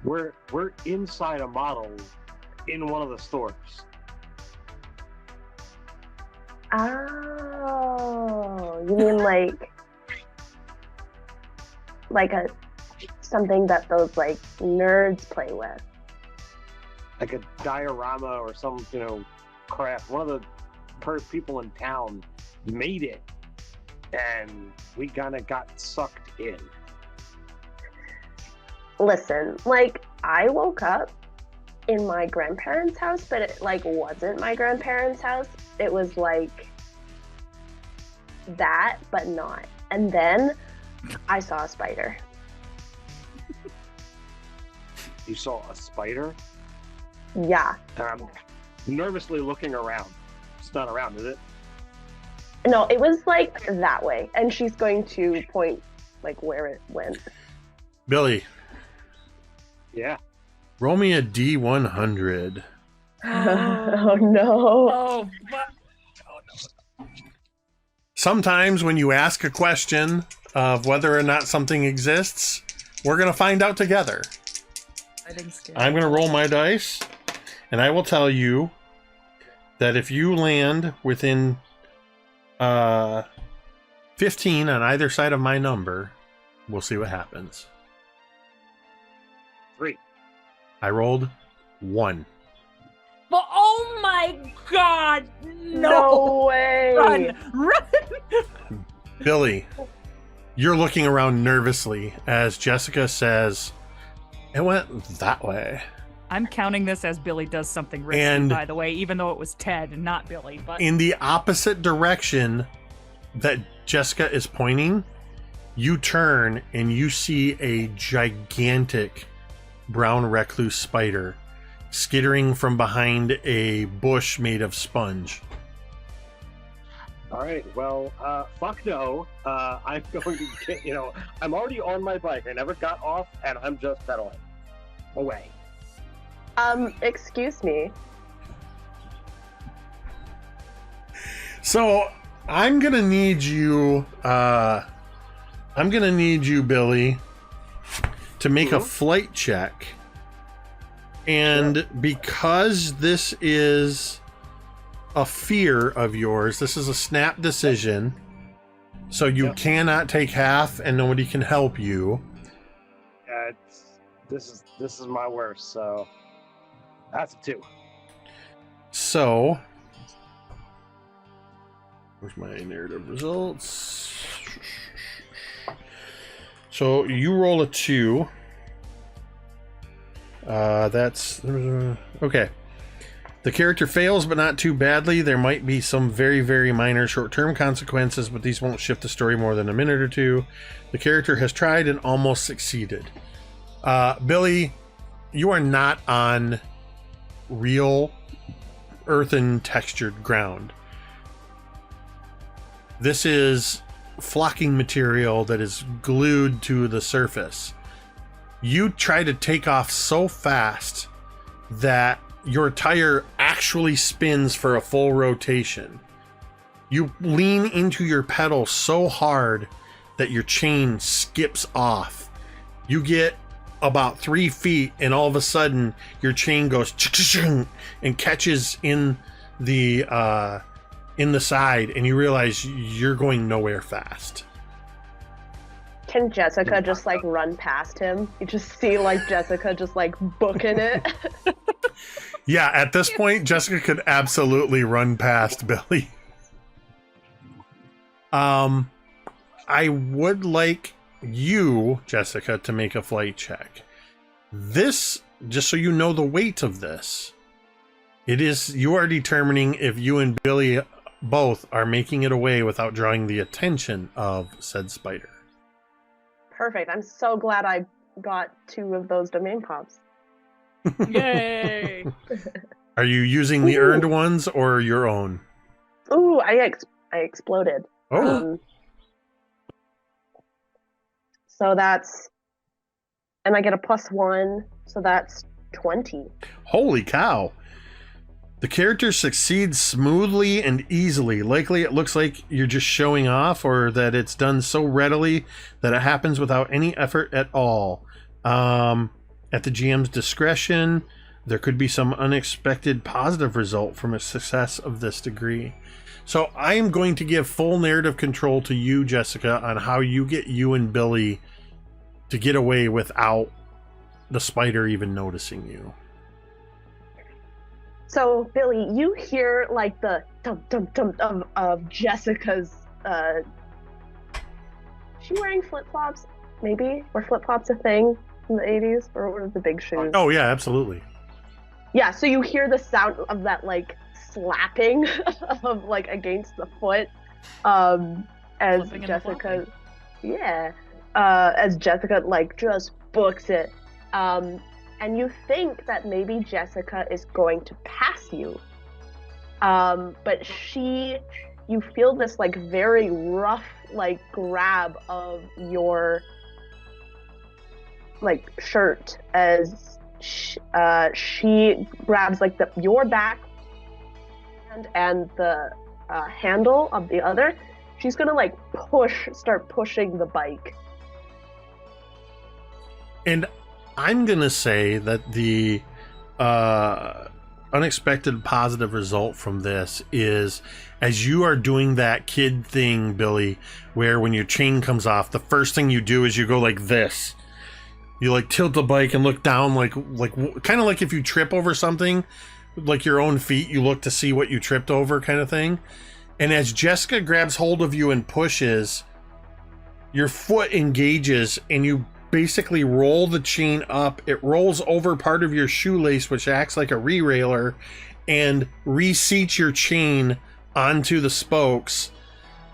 We're inside a model in one of the stores. Oh, you mean like something that those like nerds play with? Like a diorama or some, craft. One of the people in town made it, and we kind of got sucked in. Listen, I woke up in my grandparents' house, but it wasn't my grandparents' house. It was like that, but not. And then I saw a spider. You saw a spider? Yeah. I'm nervously looking around. It's not around, is it? No, it was that way, and she's going to point where it went. Billy. Yeah. Roll me a D100. Oh no. Oh, what? Sometimes when you ask a question of whether or not something exists, we're going to find out together. I'm going to roll my dice, and I will tell you that if you land within 15 on either side of my number, We'll see what happens. 3. I rolled 1. But oh my god! No way. Run! Billy, you're looking around nervously as Jessica says, "It went that way." I'm counting this as Billy does something risky, And- by the way, even though it was Ted and not Billy. But In the opposite direction that Jessica is pointing, you turn and you see a gigantic brown recluse spider skittering from behind a bush made of sponge. All right. Well, fuck no. I'm going to get. I'm already on my bike. I never got off, and I'm just pedaling away. Excuse me. So I'm gonna need you. Billy, to make a flight check. And because this is a fear of yours, this is a snap decision. So you cannot take half, and nobody can help you. Yeah, this is my worst. So that's a 2. So, where's my narrative results? So you roll a 2. That's okay. The character fails, but not too badly. There might be some very, very minor short-term consequences, but these won't shift the story more than a minute or two. The character has tried and almost succeeded. Billy, you are not on real earthen textured ground. This is flocking material that is glued to the surface. You try to take off so fast that your tire actually spins for a full rotation. You lean into your pedal so hard that your chain skips off. You get about 3 feet, and all of a sudden your chain goes and catches in the side, and you realize you're going nowhere fast. Can Jessica just like run past him? You just see like Jessica just like booking it. Yeah, at this point, Jessica could absolutely run past Billy. I would like you, Jessica, to make a flight check. This, just so you know the weight of this, you are determining if you and Billy both are making it away without drawing the attention of said spider. Perfect. I'm so glad I got 2 of those domain pops. Yay! Are you using the earned ones or your own? Ooh, I exploded. Oh, So that's, and I get a +1, so that's 20. holy cow. The character succeeds smoothly and easily. Likely it looks like you're just showing off, or that it's done so readily that it happens without any effort at all. At the GM's discretion, there could be some unexpected positive result from a success of this degree. So I am going to give full narrative control to you, Jessica, on how you get you and Billy to get away without the spider even noticing you. So Billy, you hear like the dum dum dum of Jessica's. Is she wearing flip flops? Maybe were flip flops a thing in the 80s, or what are the big shoes? Oh yeah, absolutely. Yeah. So you hear the sound of that like slapping of like against the foot, as Flipping and Jessica. Yeah. As Jessica like just books it. And you think that maybe Jessica is going to pass you. But you feel this like very rough like grab of your like shirt as she grabs like your back and the handle of the other. She's gonna like start pushing the bike. And I'm gonna say that the unexpected positive result from this is, as you are doing that kid thing, Billy, where when your chain comes off, the first thing you do is you go like this. You like tilt the bike and look down, like kind of like if you trip over something, like your own feet, you look to see what you tripped over, kind of thing. And as Jessica grabs hold of you and pushes, your foot engages and you basically roll the chain up. It rolls over part of your shoelace, which acts like a re-railer, and reseats your chain onto the spokes.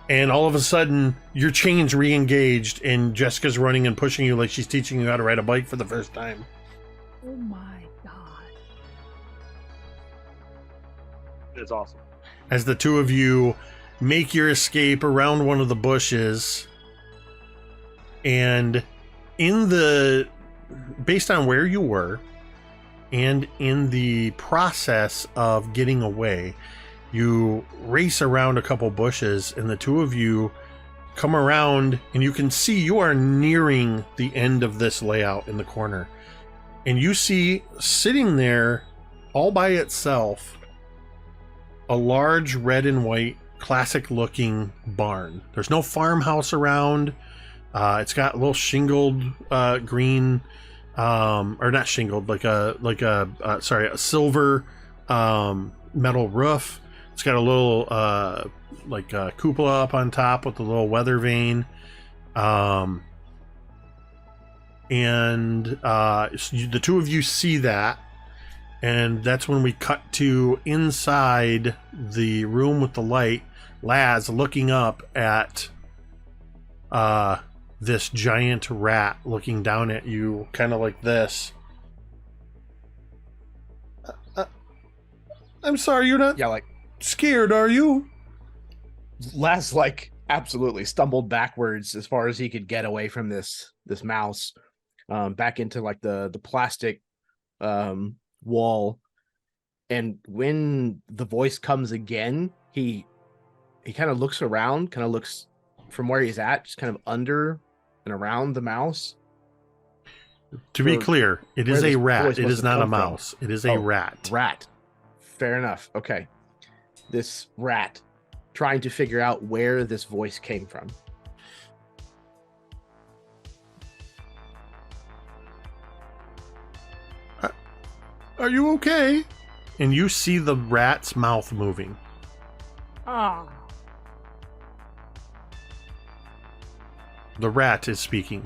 And all of a sudden, your chain's re-engaged, and Jessica's running and pushing you like she's teaching you how to ride a bike for the first time. Oh my god. It's awesome. As the two of you make your escape around one of the bushes, and based on where you were, and in the process of getting away, you race around a couple bushes, and the two of you come around, and you can see you are nearing the end of this layout in the corner. And you see sitting there all by itself a large red and white classic looking barn. There's no farmhouse around. It's got a little shingled green, or not shingled, a silver metal roof. It's got a little cupola up on top with a little weather vane. The two of you see that, and that's when we cut to inside the room with the light. Laz looking up at this giant rat looking down at you, kind of like this. I'm sorry, you're not scared, are you? Laz absolutely stumbled backwards as far as he could get away from this mouse, back into the plastic wall. And when the voice comes again, he kind of looks around, kind of looks from where he's at, just kind of under and around the mouse. To be clear, it is a rat. It is not a mouse. It is a rat. Rat. Fair enough. Okay. This rat, trying to figure out where this voice came from. Are you okay? And you see the rat's mouth moving. Ah. The rat is speaking.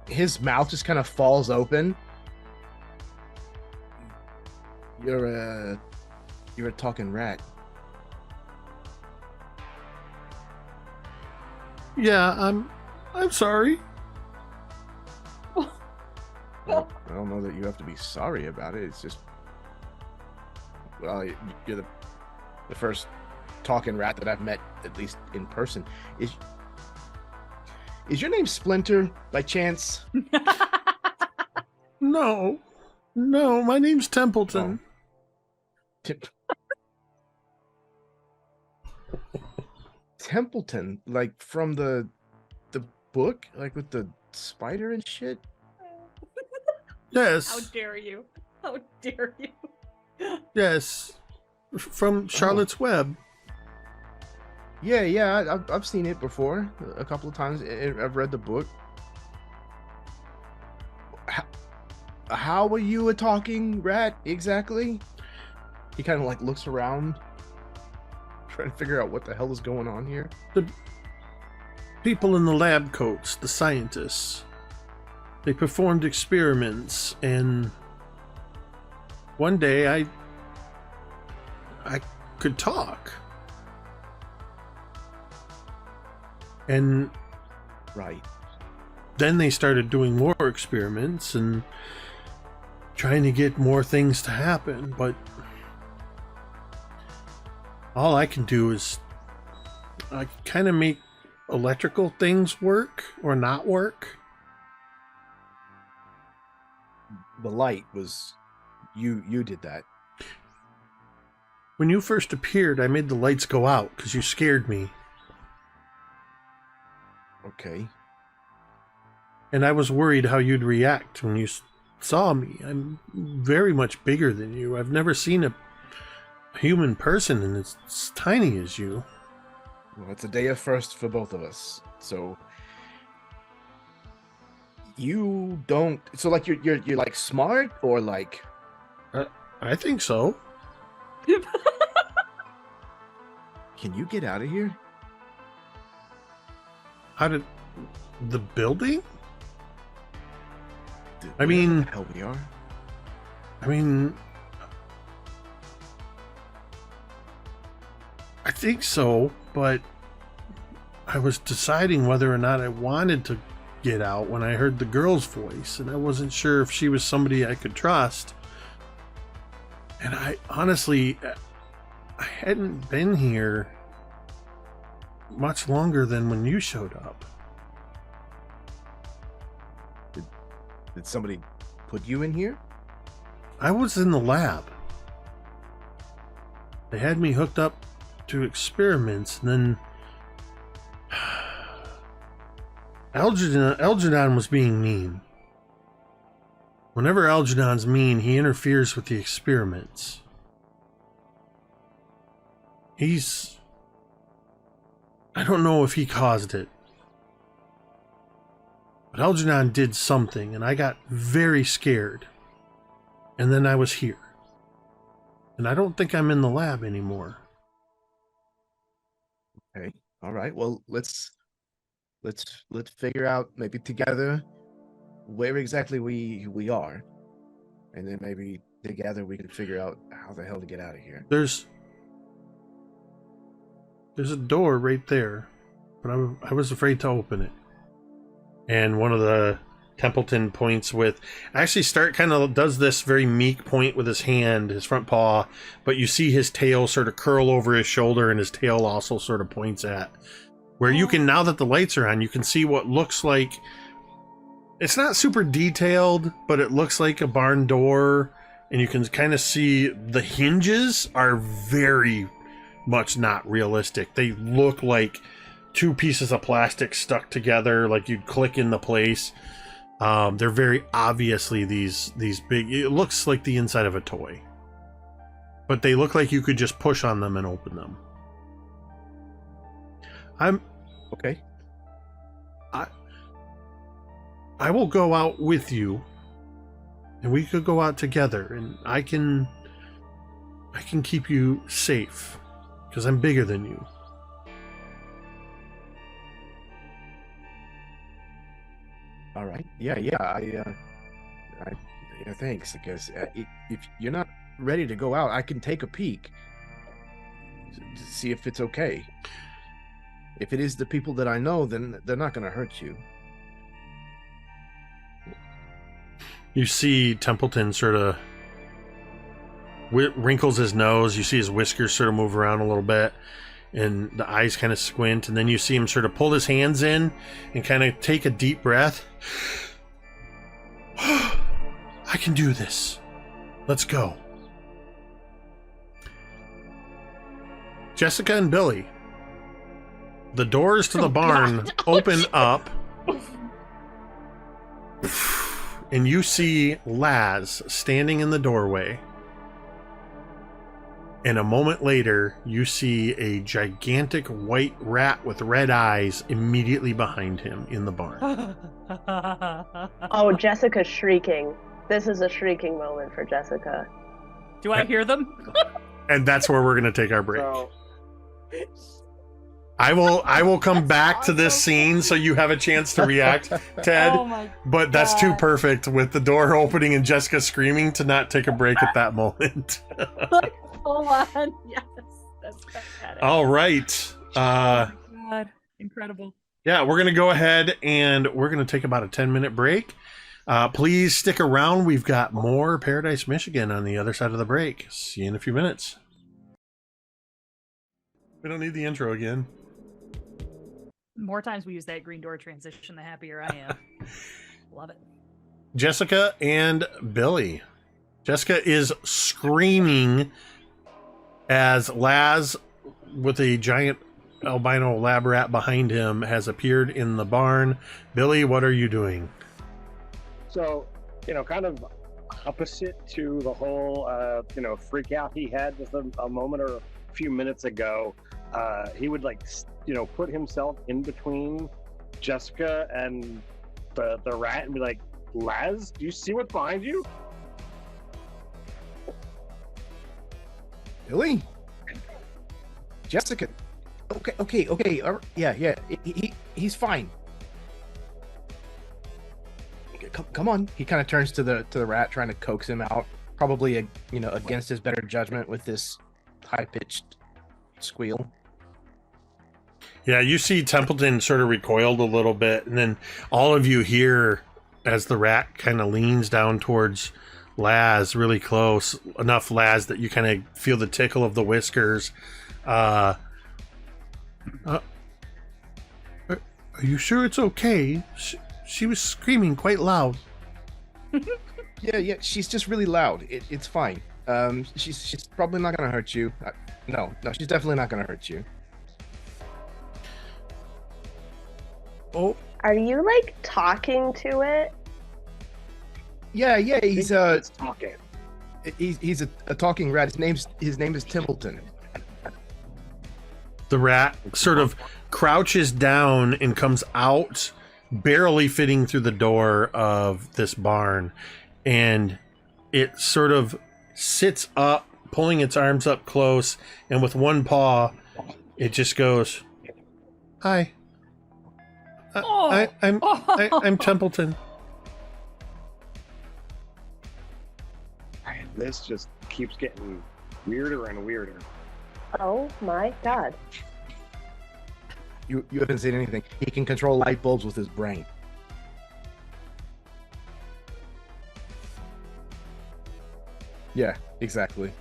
His mouth just kind of falls open. You're a talking rat. Yeah, I'm sorry. Well, I don't know that you have to be sorry about it. It's just, well, you're the first talking rat that I've met, at least in person. Is your name Splinter by chance? No, my name's Templeton. Templeton, like from the book, like with the spider and shit. Yes. How dare you? How dare you? Yes. From Charlotte's Web. Yeah, I've seen it before a couple of times. I've read the book. How are you a talking rat exactly? He kind of looks around, trying to figure out what the hell is going on here. The people in the lab coats, the scientists, they performed experiments, and one day I could talk. And right. Then they started doing more experiments and trying to get more things to happen, but all I can do is I kind of make electrical things work or not work. The light was you did that. When you first appeared, I made the lights go out because you scared me. Okay. And I was worried how you'd react when you saw me. I'm very much bigger than you. I've never seen a human person and it's as tiny as you. Well, it's a day of first for both of us. So you don't. So like you're like smart or like. I think so. Can you get out of here? How did the building? I Where mean- the hell we are. I mean, I think so, but I was deciding whether or not I wanted to get out when I heard the girl's voice, and I wasn't sure if she was somebody I could trust. And I honestly, I hadn't been here much longer than when you showed up. Did somebody put you in here? I was in the lab. They had me hooked up to experiments, and then Algernon was being mean. Whenever Algernon's mean, he interferes with the experiments. I don't know if he caused it. But Algernon did something, and I got very scared. And then I was here. And I don't think I'm in the lab anymore. Okay. All right. Well, let's figure out maybe together where exactly we are, and then maybe together we can figure out how the hell to get out of here. There's a door right there, but I was afraid to open it. And one of the Templeton points with, actually does this very meek point with his hand, his front paw, but you see his tail sort of curl over his shoulder, and his tail also sort of points at where you can, now that the lights are on, you can see what looks like, it's not super detailed, but it looks like a barn door, and you can kind of see the hinges are very much not realistic. They look like two pieces of plastic stuck together, like you'd click into place. They're very obviously these big, it looks like the inside of a toy, but they look like you could just push on them and open them. Okay. I will go out with you, and we could go out together, and I can keep you safe because I'm bigger than you. All right. Yeah. I thanks. Because if you're not ready to go out, I can take a peek to see if it's okay. If it is the people that I know, then they're not going to hurt you. You see Templeton sort of wrinkles his nose. You see his whiskers sort of move around a little bit, and the eyes kind of squint, and then you see him sort of pull his hands in and kind of take a deep breath. I can do this. Let's go. Jessica and Billy, the doors to the barn open up, and you see Laz standing in the doorway. And a moment later, you see a gigantic white rat with red eyes immediately behind him in the barn. Oh, Jessica's shrieking. This is a shrieking moment for Jessica. Do I hear them? And that's where we're going to take our break. So, I will come back to this scene so you have a chance to react, Ted. Oh my But that's too God. perfect with the door opening and Jessica screaming to not take a break at that moment. Hold on. Yes, that's fantastic. All right. Oh my God. Incredible. Yeah, we're going to go ahead and we're going to take about a 10-minute break. Please stick around. We've got more Paradise, Michigan on the other side of the break. See you in a few minutes. We don't need the intro again. The more times we use that green door transition, the happier I am. Love it. Jessica and Billy. Jessica is screaming as Laz, with a giant albino lab rat behind him, has appeared in the barn. Billy, what are you doing? So kind of opposite to the whole, freak out he had just a moment or a few minutes ago. He would put himself in between Jessica and the rat and be like, Laz, do you see what's behind you? Billy? Jessica? Okay. Yeah. He's fine. Come on. He kind of turns to the rat, trying to coax him out. Probably, against his better judgment with this high-pitched squeal. Yeah, you see Templeton sort of recoiled a little bit, and then all of you hear as the rat kind of leans down towards Laz, really close, enough Laz that you kind of feel the tickle of the whiskers. Are you sure it's okay? She was screaming quite loud. Yeah, she's just really loud. It's fine. She's probably not gonna hurt you. No, she's definitely not gonna hurt you. Oh, Are you talking to it? yeah. He's talking. He's a talking rat. His name is Templeton. The rat sort of crouches down and comes out, barely fitting through the door of this barn, and it sort of sits up, pulling its arms up close, and with one paw, it just goes, "Hi, I'm Templeton." This just keeps getting weirder and weirder. Oh my god. You haven't seen anything. He can control light bulbs with his brain. Yeah, exactly.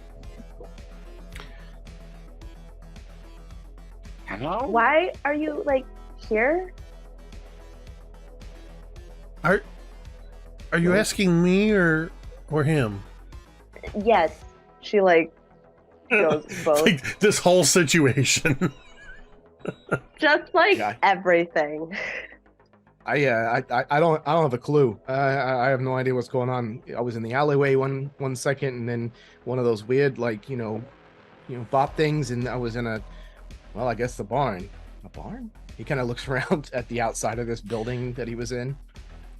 Hello? Why are you here? Are you asking me or him? Yes. She goes both. This whole situation. Just Yeah. everything. I don't have a clue. I have no idea what's going on. I was in the alleyway one second, and then one of those weird bop things, and I was in I guess the barn. A barn? He kind of looks around at the outside of this building that he was in.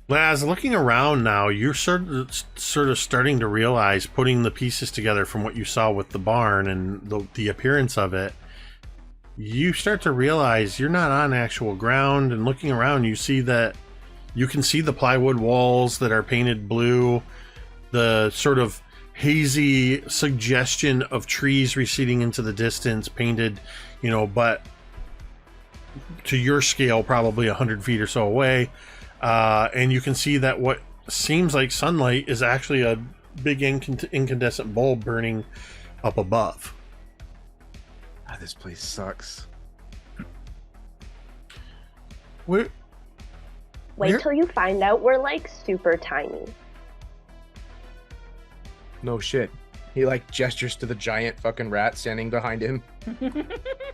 Laz, looking around now, you're sort of starting to realize, putting the pieces together from what you saw with the barn and the appearance of it, you start to realize you're not on actual ground, and looking around, you see that you can see the plywood walls that are painted blue, the sort of hazy suggestion of trees receding into the distance, painted, but to your scale, probably 100 feet or so away. And you can see that what seems like sunlight is actually a big incandescent bulb burning up above. This place sucks. Wait till you find out we're super tiny. No shit. He gestures to the giant fucking rat standing behind him.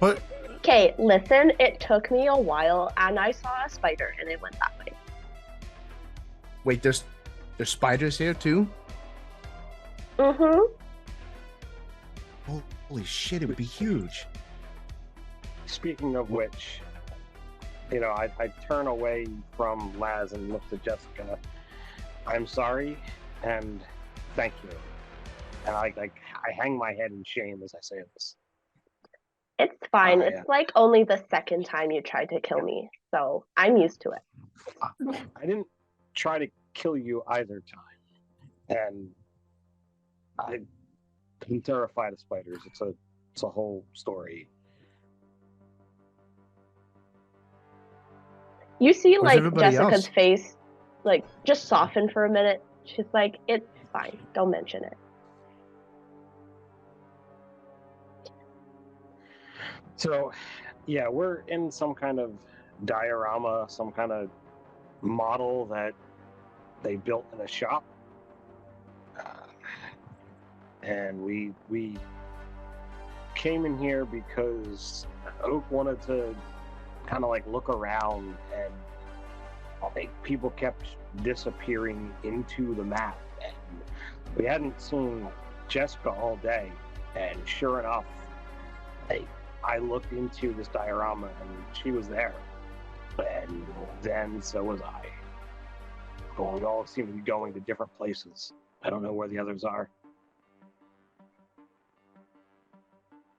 What? Okay, listen, it took me a while and I saw a spider and it went that way. Wait, there's spiders here too? Mm-hmm. Holy shit, it would be huge. Speaking of which, I turn away from Laz and look to Jessica. I'm sorry and thank you. And I hang my head in shame as I say this. It's fine. It's only the second time you tried to kill me, so I'm used to it. I didn't try to kill you either time, and I'm terrified of spiders. It's a whole story. You see Where's everybody Jessica's else? face just soften for a minute. She's like, it's fine, don't mention it. So yeah, we're in some kind of diorama, some kind of model that they built in a shop, and we came in here because Oak wanted to kind of look around and like, people kept disappearing into the map, and we hadn't seen Jessica all day. And sure enough, I looked into this diorama and she was there. And then so was I. But we all seem to be going to different places. I don't know where the others are.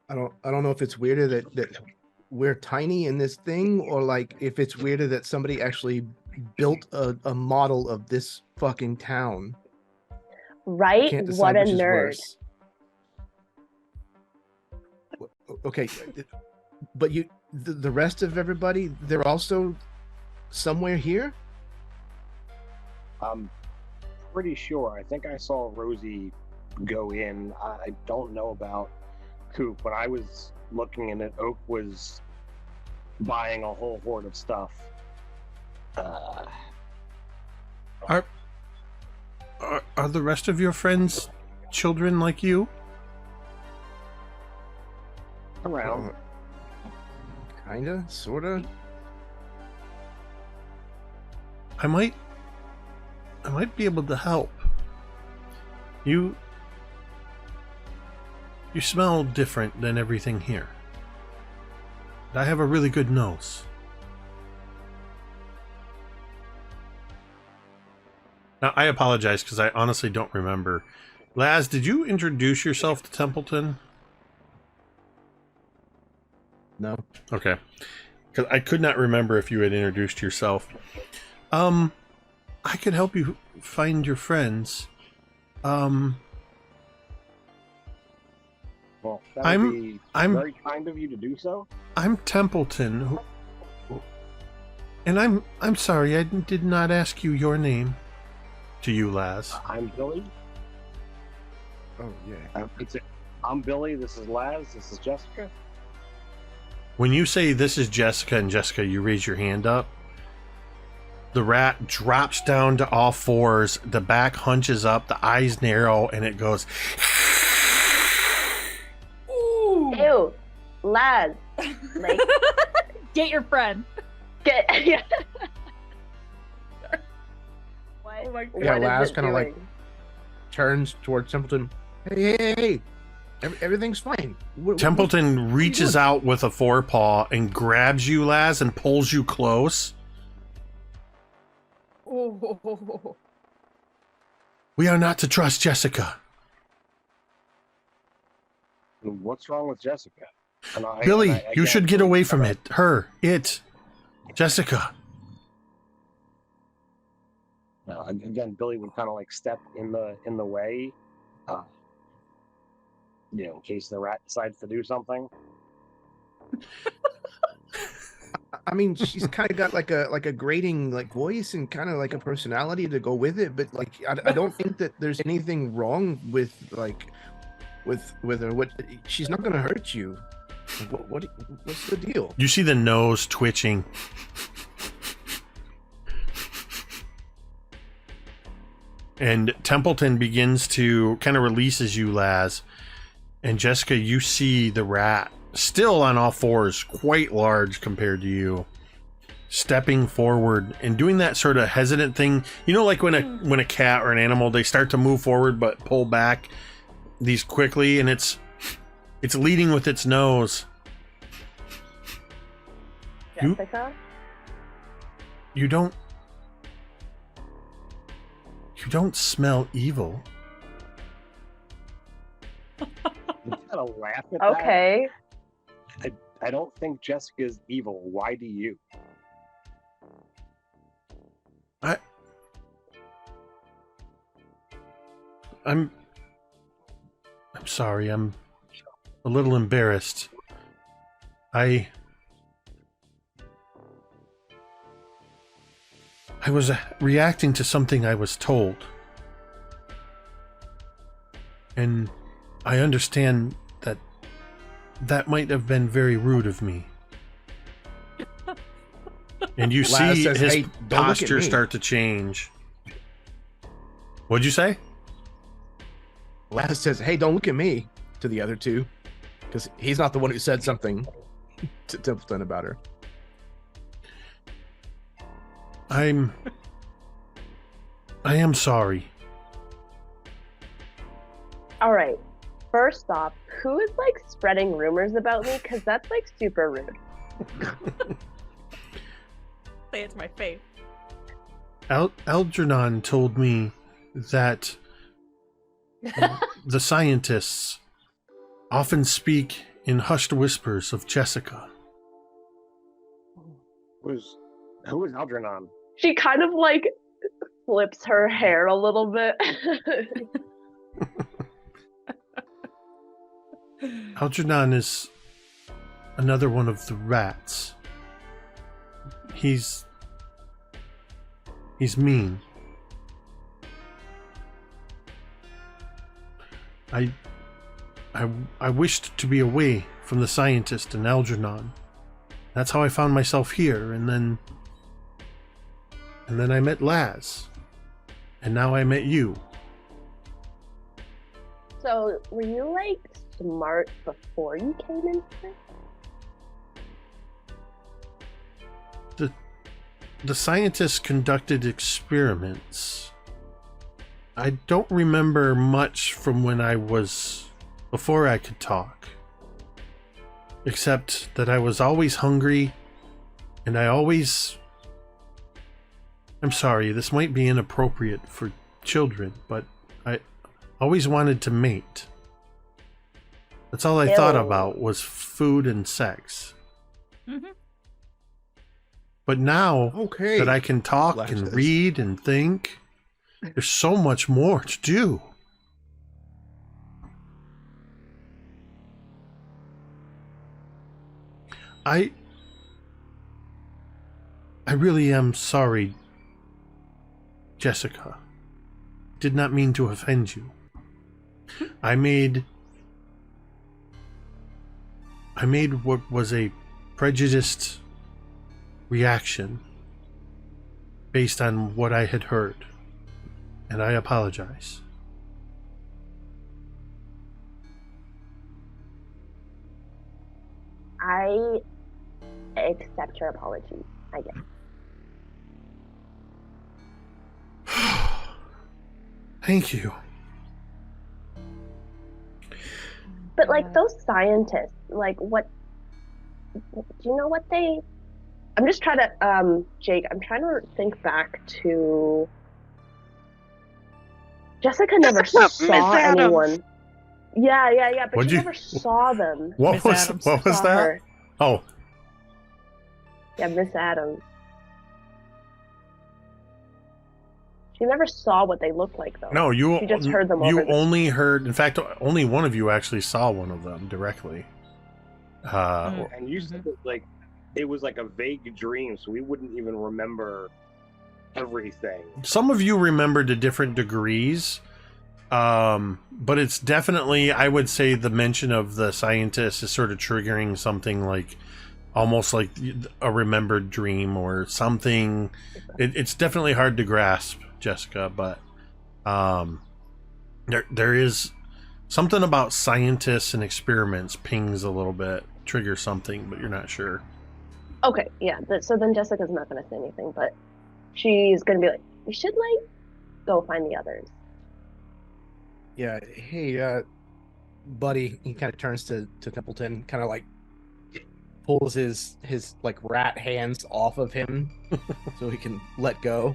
I don't know if it's weirder that we're tiny in this thing, or like if it's weirder that somebody actually built a model of this fucking town. Right? Can't decide What a which is nerd. worse. Okay, but the rest of everybody, they're also somewhere here? I'm pretty sure. I think I saw Rosie go in. I don't know about Coop. When I was looking in it, Oak was buying a whole horde of stuff. Are the rest of your friends children like you? Around. Kinda, sorta. I might be able to help. You smell different than everything here. I have a really good nose. Now, I apologize because I honestly don't remember. Laz, did you introduce yourself to Templeton? No. Okay. Because I could not remember if you had introduced yourself. I could help you find your friends. Well, that would be very kind of you to do so. I'm Templeton, and I'm sorry I did not ask you your name. To you, Laz. I'm Billy. Oh yeah. I'm Billy. This is Laz. This is Jessica. When you say this is Jessica and Jessica, you raise your hand up. The rat drops down to all fours. The back hunches up. The eyes narrow, and it goes. Ooh. Ew, Laz. Like, Get your friend. get. Yeah. What? Oh my God. Yeah, What is Laz it kind of like doing? turns towards Templeton. Hey. Everything's fine. Templeton reaches out with a forepaw and grabs you, Laz, and pulls you close. Oh. We are not to trust Jessica. What's wrong with Jessica? Billy, you should get away from it. Her, it, Jessica. Again, Billy would kind of like step in the way, in case the rat decides to do something. I mean, she's kind of got like a grating like voice and kind of like a personality to go with it, but like I don't think that there's anything wrong with her. What she's not gonna hurt you. What's the deal? You see the nose twitching. And Templeton begins to kind of releases you, Laz. And Jessica, you see the rat still on all fours, quite large compared to you, stepping forward and doing that sort of hesitant thing. You know, like when a cat or an animal, they start to move forward but pull back these quickly, and it's leading with its nose. Jessica? You don't smell evil. You gotta laugh at Okay. that. I don't think Jessica's evil. Why do you? I'm sorry. I'm a little embarrassed. I was reacting to something I was told. And I understand that might have been very rude of me. And you Laz see says, his "Hey, don't look at posture me." start to change. What'd you say? Laz says, "Hey, don't look at me," to the other two, because he's not the one who said something to Templeton about her. I am sorry. All right. First off, who is like spreading rumors about me? Because that's like super rude. Say it to my face. Algernon told me that the scientists often speak in hushed whispers of Jessica. Who is Algernon? She kind of like flips her hair a little bit. Algernon is another one of the rats. He's mean. I wished to be away from the scientist and Algernon. That's how I found myself here, and then I met Laz. And now I met you. So, were you like smart before you came in here? The scientists conducted experiments. I don't remember much from when I was before I could talk. Except that I was always hungry, and I'm sorry, this might be inappropriate for children, but I always wanted to mate. That's all I thought about was food and sex. Mm-hmm. But now Okay. that I can talk Slash and this. read and think, there's so much more to do. I really am sorry, Jessica. Did not mean to offend you. I made what was a prejudiced reaction based on what I had heard, and I apologize. I accept your apology, I guess. Thank you. But like those scientists, like what do you know what they I'm just trying to Jake, I'm trying to think back to Jessica never saw Adams. anyone. Yeah, but What'd you you- never saw them. What Miss Adams. was Saw that? her. Oh, Yeah, Miss Adams. She never saw what they looked like though. no, you She just heard them you over the- only heard, in fact, only one of you actually saw one of them directly. And you said that, like, it was like a vague dream, so we wouldn't even remember everything. Some of you remember to different degrees, but it's definitely, I would say, the mention of the scientist is sort of triggering something like almost like a remembered dream or something. It's definitely hard to grasp, Jessica, but there is something about scientists and experiments pings a little bit, triggers something, but you're not sure. Okay, yeah. So then Jessica's not gonna say anything, but she's gonna be like, "We should like go find the others." Yeah. Hey, buddy. He kind of turns to Templeton, kind of like pulls his like rat hands off of him so he can let go.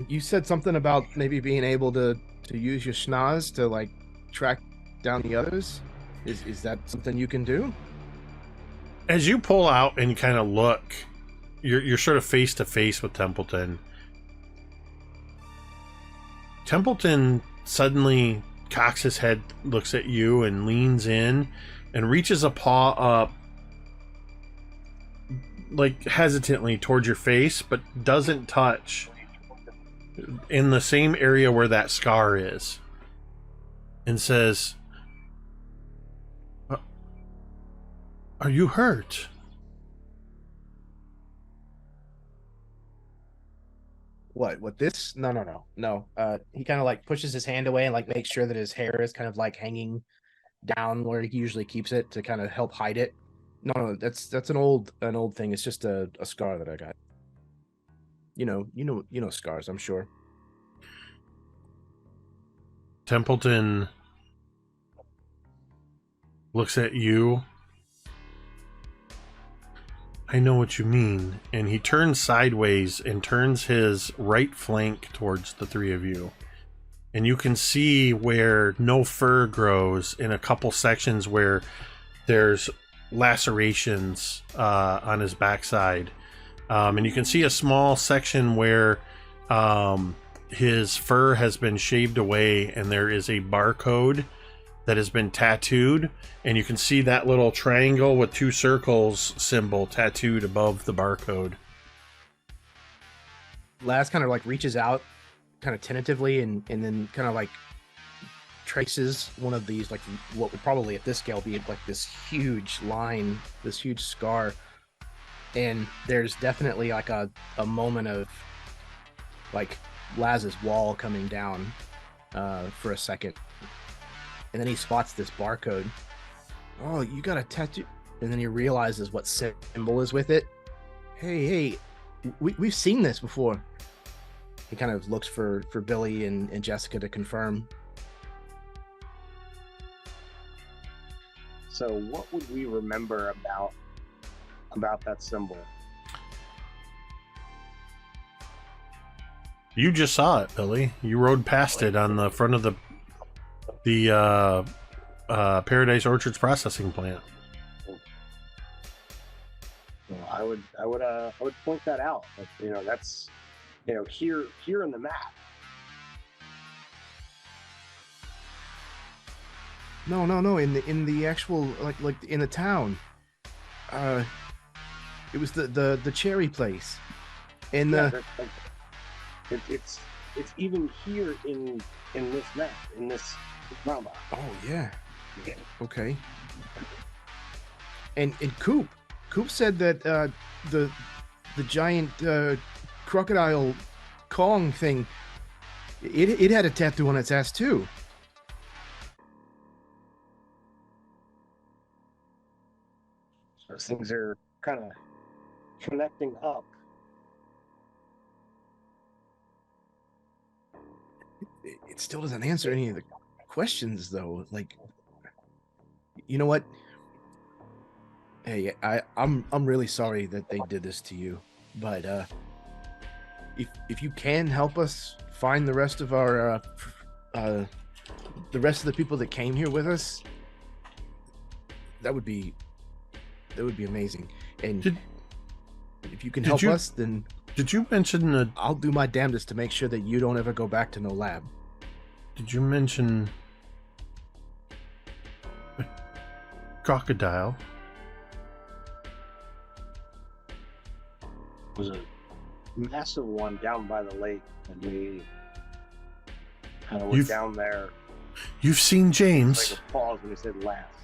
You said something about maybe being able to use your schnoz to like track down the others. Is that something you can do? As you pull out and kind of look, you're sort of face to face with Templeton. Templeton suddenly cocks his head, looks at you, and leans in and reaches a paw up, like hesitantly towards your face, but doesn't touch in the same area where that scar is, and says, "Are you hurt?" What this? No. He kind of like pushes his hand away and like makes sure that his hair is kind of like hanging down where he usually keeps it to kind of help hide it. No, that's an old thing. It's just a scar that I got. you know scars, I'm sure. Templeton looks at you. I know what you mean. And he turns sideways and turns his right flank towards the three of you. And you can see where no fur grows in a couple sections where there's lacerations on his backside. And you can see a small section where his fur has been shaved away and there is a barcode that has been tattooed, and you can see that little triangle with two circles symbol tattooed above the barcode. Laz kind of like reaches out kind of tentatively and then kind of like traces one of these, like what would probably at this scale be like this huge line, this huge scar. And there's definitely like a moment of like Laz's wall coming down for a second. And then he spots this barcode. Oh, you got a tattoo. And then he realizes what symbol is with it. Hey, we've seen this before. He kind of looks for Billy and Jessica to confirm. So what would we remember about that symbol? You just saw it, Billy. You rode past it on the front of the Paradise Orchards processing plant. Well, I would point that out. That's here in the map. No. In the actual like in the town. It was the cherry place. And it's even here in this map, in this drama. Oh yeah. Okay. And Coop said that the giant crocodile Kong thing, it had a tattoo on its ass too. So things are kind of connecting up. It still doesn't answer any of the questions though. Like, you know what? Hey, I'm really sorry that they did this to you, but if you can help us find the rest of our the rest of the people that came here with us, that would be amazing. And if you can help us, then did you mention that I'll do my damnedest to make sure that you don't ever go back to no lab. Did you mention a crocodile? It was a massive one down by the lake, and we kind of went down there. You've seen James. Like a pause when he said last.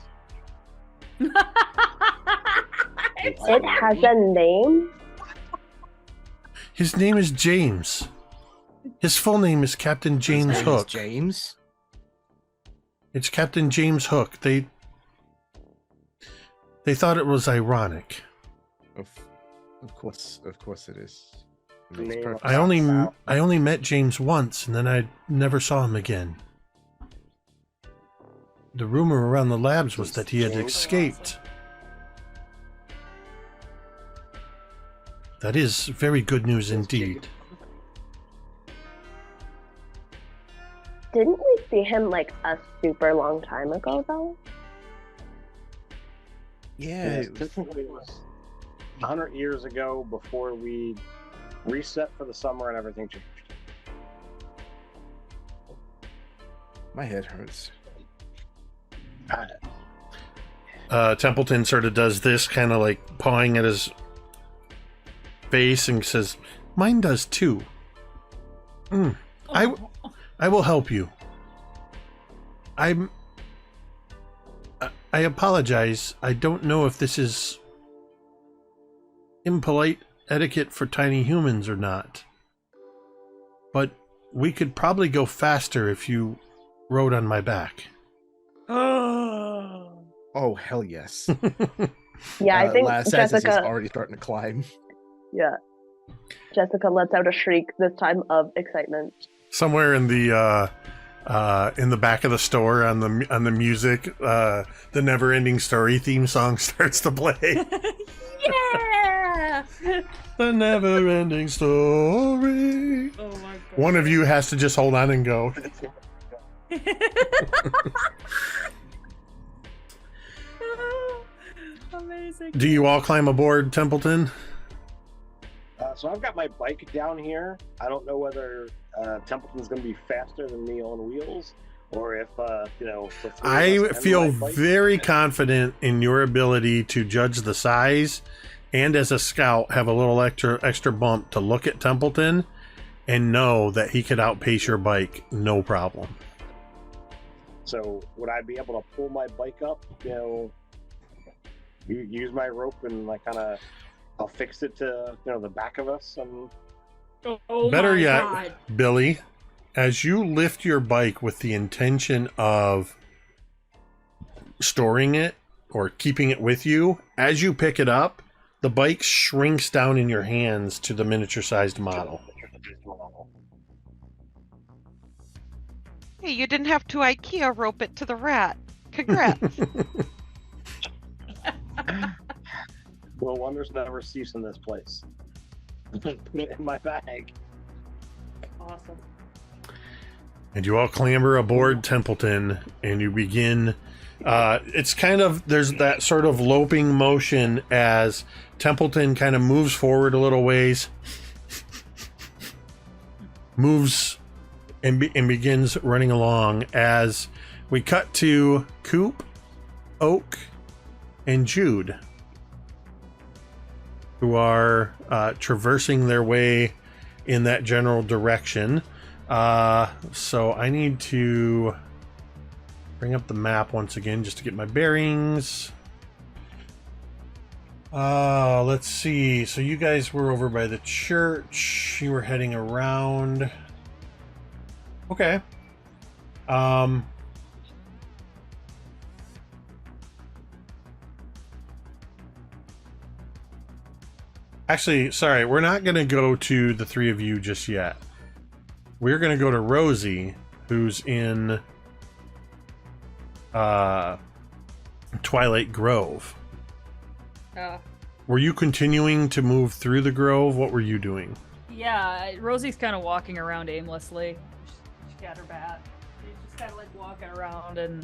It has a name? His name is James. His full name is Captain James Hook. James? It's Captain James Hook. They thought it was ironic. Of course it is. It Name makes perfect I sense. only met James once, and then I never saw him again. The rumor around the labs was that he had escaped. That is very good news indeed. Didn't we see him like a super long time ago, though? Yeah. Technically it was 100 years ago, before we reset for the summer and everything changed. My head hurts. Templeton sort of does this, kind of like pawing at his face, and says, "Mine does too. I will help you. I apologize. I don't know if this is impolite etiquette for tiny humans or not, but we could probably go faster if you rode on my back." Oh, hell yes. Yeah, I think Laz says as he's Jessica. already starting to climb. Yeah, Jessica lets out a shriek, this time of excitement. Somewhere in the back of the store on the music, the Never Ending Story theme song starts to play. Yeah! The Never Ending Story. Oh my god. One of you has to just hold on and go. Amazing. Do you all climb aboard, Templeton? So I've got my bike down here. I don't know whether Templeton's going to be faster than me on wheels, or if the three of I us can feel ride bikes. very confident in your ability to judge the size, and as a scout, have a little extra bump to look at Templeton and know that he could outpace your bike, no problem. So would I be able to pull my bike up? Use my rope and I'll fix it to the back of us. And Oh Better my yet, God. Billy, as you lift your bike with the intention of storing it or keeping it with you, as you pick it up, the bike shrinks down in your hands to the miniature-sized model. Hey, you didn't have to IKEA rope it to the rat. Congrats. well, wonders never cease in this place. Put it in my bag. Awesome. And you all clamber aboard Templeton, and you begin. It's kind of, there's that sort of loping motion as Templeton kind of moves forward a little ways, moves and begins running along, as we cut to Coop, Oak, and Jude, who are traversing their way in that general direction. So I need to bring up the map once again just to get my bearings. Let's see. So you guys were over by the church. You were heading around. Okay. Actually, sorry, we're not going to go to the three of you just yet. We're going to go to Rosie, who's in Twilight Grove. Were you continuing to move through the grove? What were you doing? Yeah, Rosie's kind of walking around aimlessly. She got her bat. She's just kind of like walking around and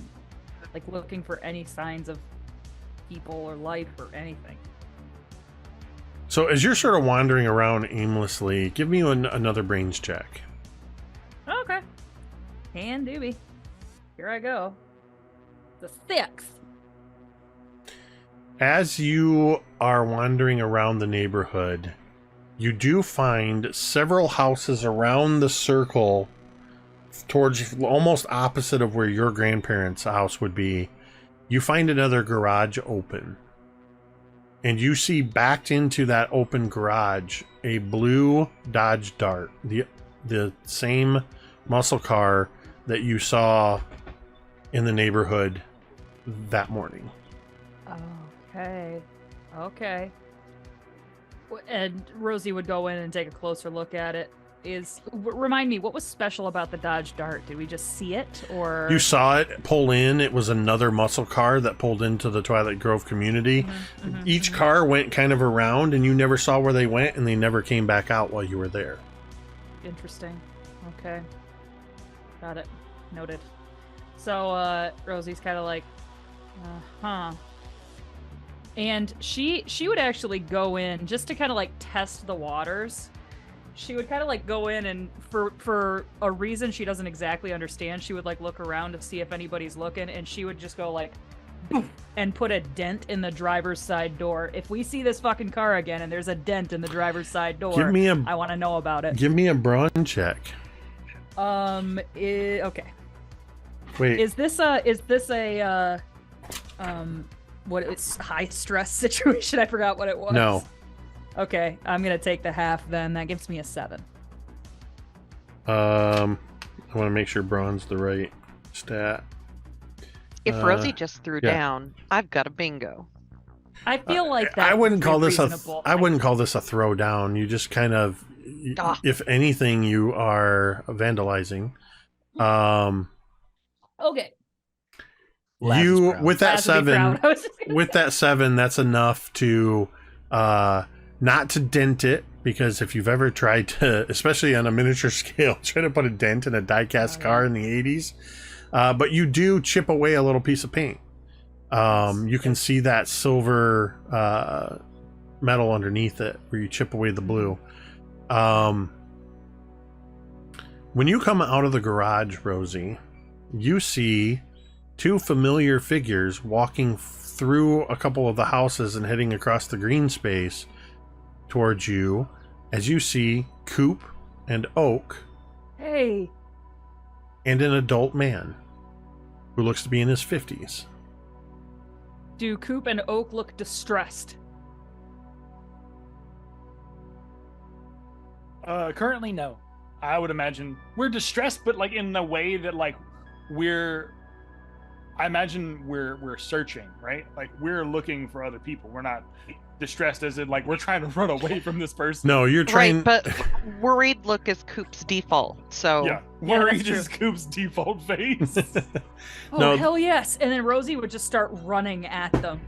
like looking for any signs of people or life or anything. So as you're sort of wandering around aimlessly, give me another brains check. Okay. Can do be. Here I go. The 6. As you are wandering around the neighborhood, you do find several houses around the circle towards almost opposite of where your grandparents' house would be. You find another garage open. And you see backed into that open garage a blue Dodge Dart, the same muscle car that you saw in the neighborhood that morning. Okay. Okay. And Rosie would go in and take a closer look at it. Remind me, what was special about the Dodge Dart? Did we just see it, or You saw it pull in. It was another muscle car that pulled into the Twilight Grove community. Each car went kind of around, and you never saw where they went, and they never came back out while you were there. Interesting. Okay. Got it. Noted. So Rosie's kind of like, huh. And she would actually go in just to kind of like test the waters. She would kind of like go in, and for a reason she doesn't exactly understand, she would like look around to see if anybody's looking, and she would just go like boom, and put a dent in the driver's side door. If we see this fucking car again and there's a dent in the driver's side door, I want to know about it. Give me a brawn check. Okay. Wait. Is this a what it's high stress situation? I forgot what it was. No. Okay, I'm gonna take the half then. That gives me a 7. I want to make sure brawn's the right stat. If Rosie just threw yeah. down, I've got a bingo. I feel like that. I wouldn't call this reasonable. I wouldn't call this a throwdown. You just kind of, if anything, you are vandalizing. Okay. You with that Laz would be 7, proud. I was just gonna with say. that 7, that's enough to not to dent it, because if you've ever tried to, especially on a miniature scale, try to put a dent in a die-cast car in the 80s, but you do chip away a little piece of paint. You can see that silver metal underneath it where you chip away the blue. When you come out of the garage, Rosie, you see 2 familiar figures walking through a couple of the houses and heading across the green space towards you, as you see Coop and Oak Hey. and an adult man who looks to be in his 50s. Do Coop and Oak look distressed? Currently, no. I would imagine we're distressed, but like in a way that like I imagine we're searching, right? Like we're looking for other people. We're not distressed as in like we're trying to run away from this person. No, you're trying. Right, but worried look is Coop's default. So Yeah, Yeah, worried that's is Coop's default face. Oh, No. hell yes. And then Rosie would just start running at them.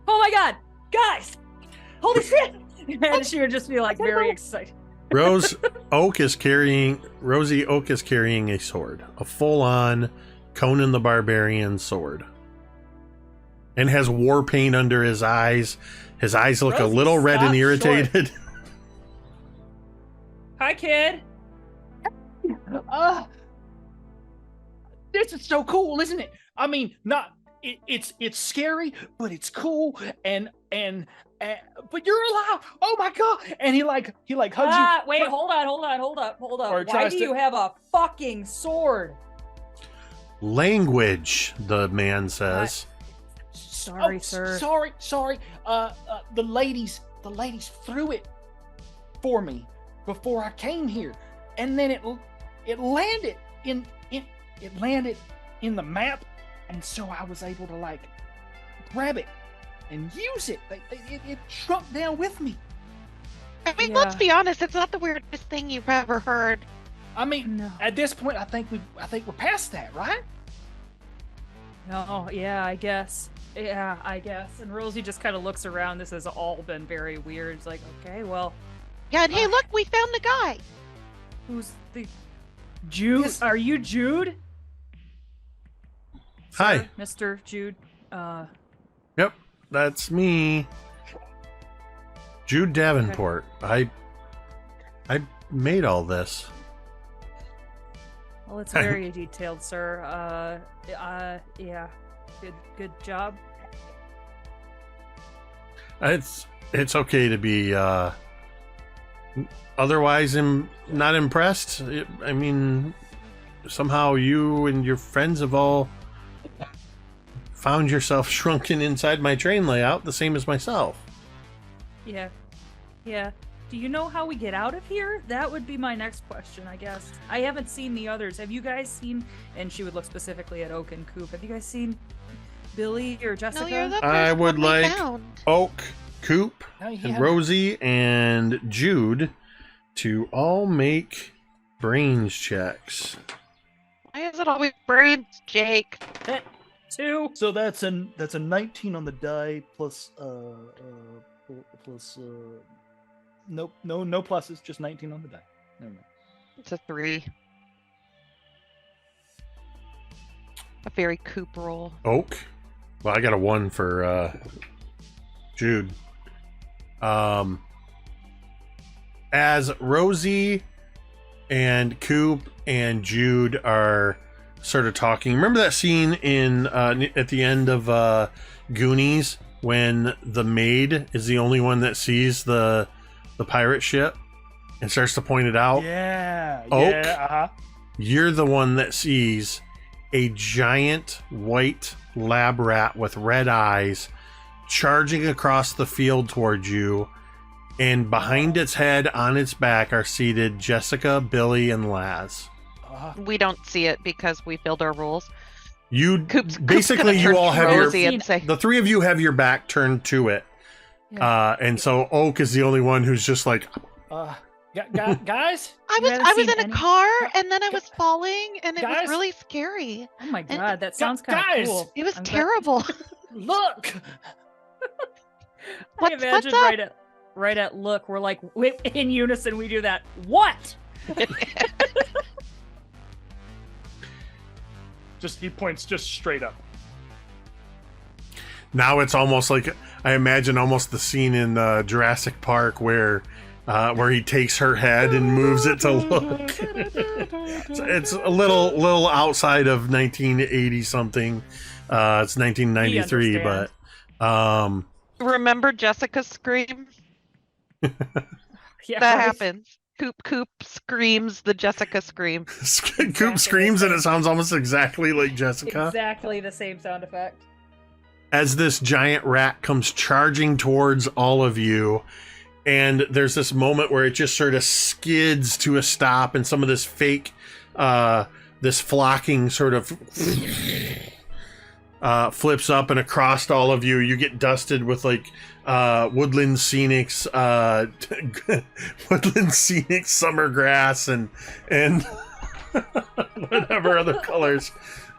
Oh my god! Guys! Holy shit! And she would just be like very excited. Rosie Oak is carrying a sword, a full-on Conan the Barbarian sword, and has war paint under his eyes. His eyes look a Rosie, little red stop and irritated. Hi, kid. This is so cool, isn't it? I mean, it's scary, but it's cool, and but you're alive. Oh my god! And he hugs you. Wait, hold up. Or Why tries do to- you have a fucking sword? Language, the man says. Sorry, sir. Sorry. The ladies threw it for me before I came here, and then it landed in the map, and so I was able to like grab it and use it. It shrunk down with me. I mean, Yeah. let's be honest. It's not the weirdest thing you've ever heard. I mean, No. at this point, I think we're past that, right? No, yeah, I guess. Yeah, I guess. And Rosie just kind of looks around. This has all been very weird. It's like, okay, well, Yeah, and hey, look, we found the guy. who's the Jude? Yes. Are you Jude? Hi. Sir, Mr. Jude. Yep, that's me. Jude Davenport. I made all this. Well, it's very detailed, sir. Yeah. Good job. It's okay to be otherwise not impressed. I mean, somehow you and your friends have all found yourself shrunken inside my train layout, the same as myself. Yeah. Yeah. Do you know how we get out of here? That would be my next question, I guess. I haven't seen the others. Have you guys seen? And she would look specifically at Oak and Coop. Have you guys seen Billy or Jessica? No, you're the first I would one we like- found. Oak, Coop, No, you and haven't. Rosie and Jude to all make brains checks. Why is it always brains, Jake? 2. So that's a 19 on the die plus nope, no pluses, just 19 on the die. Never mind. It's a 3. A very Coop roll. Oak. Well, I got a 1 for Jude. As Rosie and Coop and Jude are sort of talking, remember that scene in at the end of Goonies when the maid is the only one that sees the pirate ship and starts to point it out? Yeah. Oak? Yeah. You're the one that sees a giant white lab rat with red eyes charging across the field towards you, and behind its head on its back are seated Jessica, Billy, and Laz. Uh-huh. We don't see it because we filled our rules. You Coop's basically gonna you turn all to have your Rosie and say, the three of you have your back turned to it, and so Oak is the only one who's just like, Guys, I You was haven't in seen a any- car and then I was falling and it was Guys? really scary. Oh my And- god, that sounds kind of guys! cool. It was I'm glad- terrible. look. I What's imagine up? right at look, we're like in unison. We do that. What? He points just straight up. now it's almost like I imagine almost the scene in Jurassic Park where he takes her head and moves it to look. It's a little outside of 1980 something. It's 1993, but Remember Jessica's scream? Yeah, That right. happens. Coop screams the Jessica scream. Coop screams and it sounds almost exactly like Jessica. Exactly the same sound effect. As this giant rat comes charging towards all of you, and there's this moment where it just sort of skids to a stop, and some of this fake this flocking sort of flips up, and across all of you get dusted with like woodland scenics woodland scenic summer grass and whatever other colors.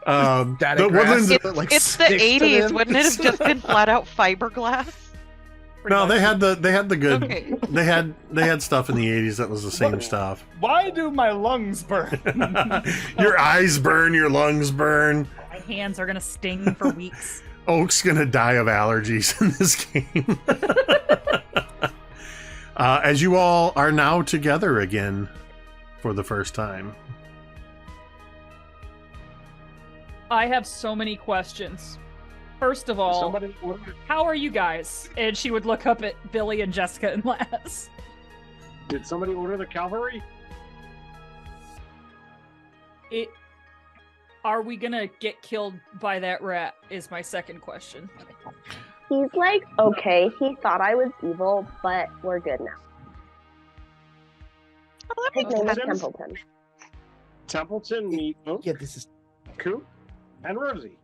Static The grass woodlands- that, like, It's the sticks to 80s. them. Wouldn't it have just been flat out fiberglass? Pretty No, much. they had the good. Okay. They had stuff in the 80s that was the same stuff. Why do my lungs burn? Your eyes burn, your lungs burn. My hands are gonna sting for weeks. Oak's gonna die of allergies in this game. As you all are now together again for the first time. I have so many questions. First of all, Somebody order, how are you guys? And she would look up at Billy and Jessica and Lass. did somebody order the cavalry? Are we gonna get killed by that rat? Is my second question. He's like, okay, he thought I was evil, but we're good now. Oh, that His makes name is sense. Templeton. Templeton, meet Oak, Yeah, this is Coop, and Rosie.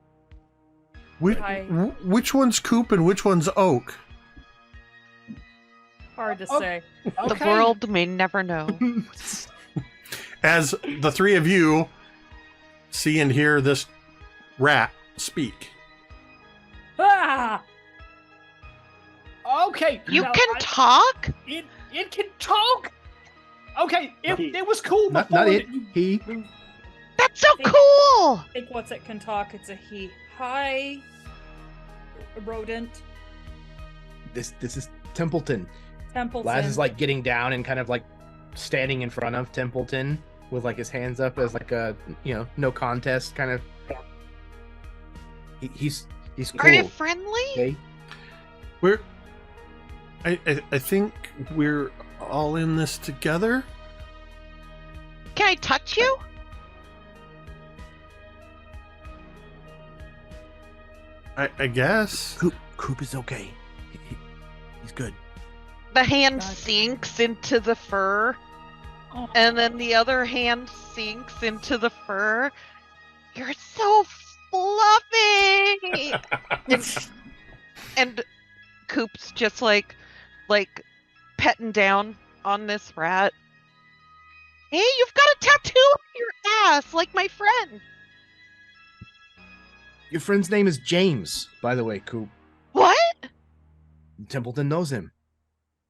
Which one's Coop and which one's Oak? Hard to Oh. say. The world may never know. As the three of you see and hear this rat speak. Ah! Okay. You now can talk? It can talk. Okay, it was cool not before. it. He. That's so cool! I think once it can talk, it's a he. Hi, rodent. This is Templeton. Templeton. Laz is like getting down and kind of like standing in front of Templeton with like his hands up as like a no contest kind of. He's cool. Are you friendly? Okay? I think we're all in this together. Can I touch you? I guess. Coop is okay. He's good. The hand Gotcha. sinks into the fur, Oh. and then the other hand sinks into the fur. You're so fluffy! and Coop's just like petting down on this rat. Hey, you've got a tattoo on your ass, like my friend. Your friend's name is James, by the way, Coop. What? Templeton knows him.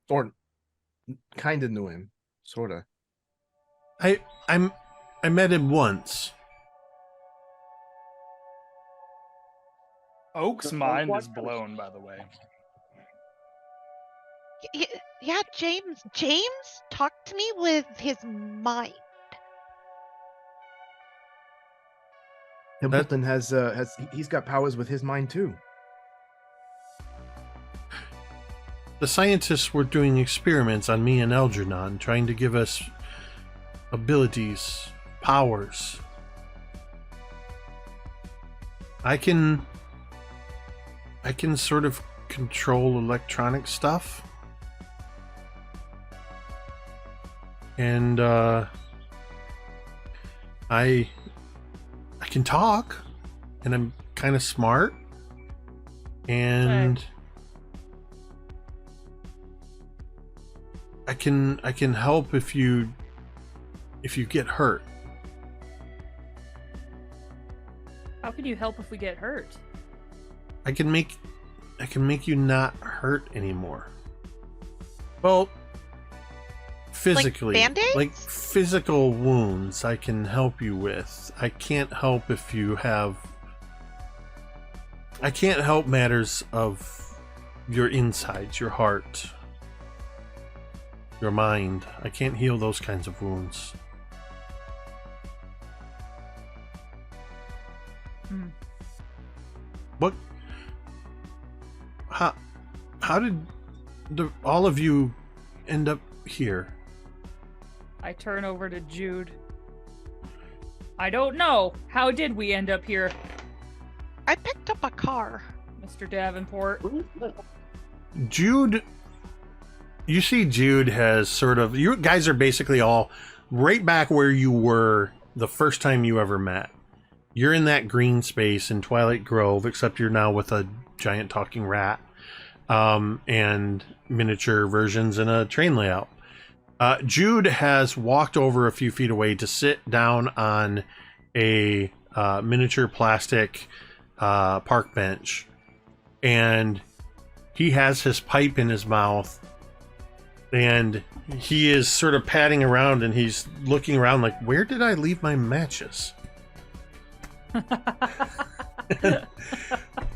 Or kind of knew him. Sort of. I met him once. Oak's mind is blown, by the way. Yeah, James. James talked to me with his mind. Templeton has he's got powers with his mind too. The scientists were doing experiments on me and Algernon, trying to give us abilities, powers. I can sort of control electronic stuff. And I can talk and I'm kind of smart, and I can help if you get hurt. How can you help if we get hurt? I can make you not hurt anymore. Well, physically, Band-Aids? like physical wounds, I can help you with. I can't help if you have. I can't help matters of your insides, your heart, your mind. I can't heal those kinds of wounds. What? How did all of you end up here? I turn over to Jude. I don't know. How did we end up here, I picked up a car. Mr. Davenport? Jude, you see Jude has sort of, you guys are basically all right back where you were the first time you ever met. You're in that green space in Twilight Grove, except you're now with a giant talking rat, and miniature versions in a train layout. Jude has walked over a few feet away to sit down on a miniature plastic park bench, and he has his pipe in his mouth, and he is sort of padding around, and he's looking around like, where did I leave my matches?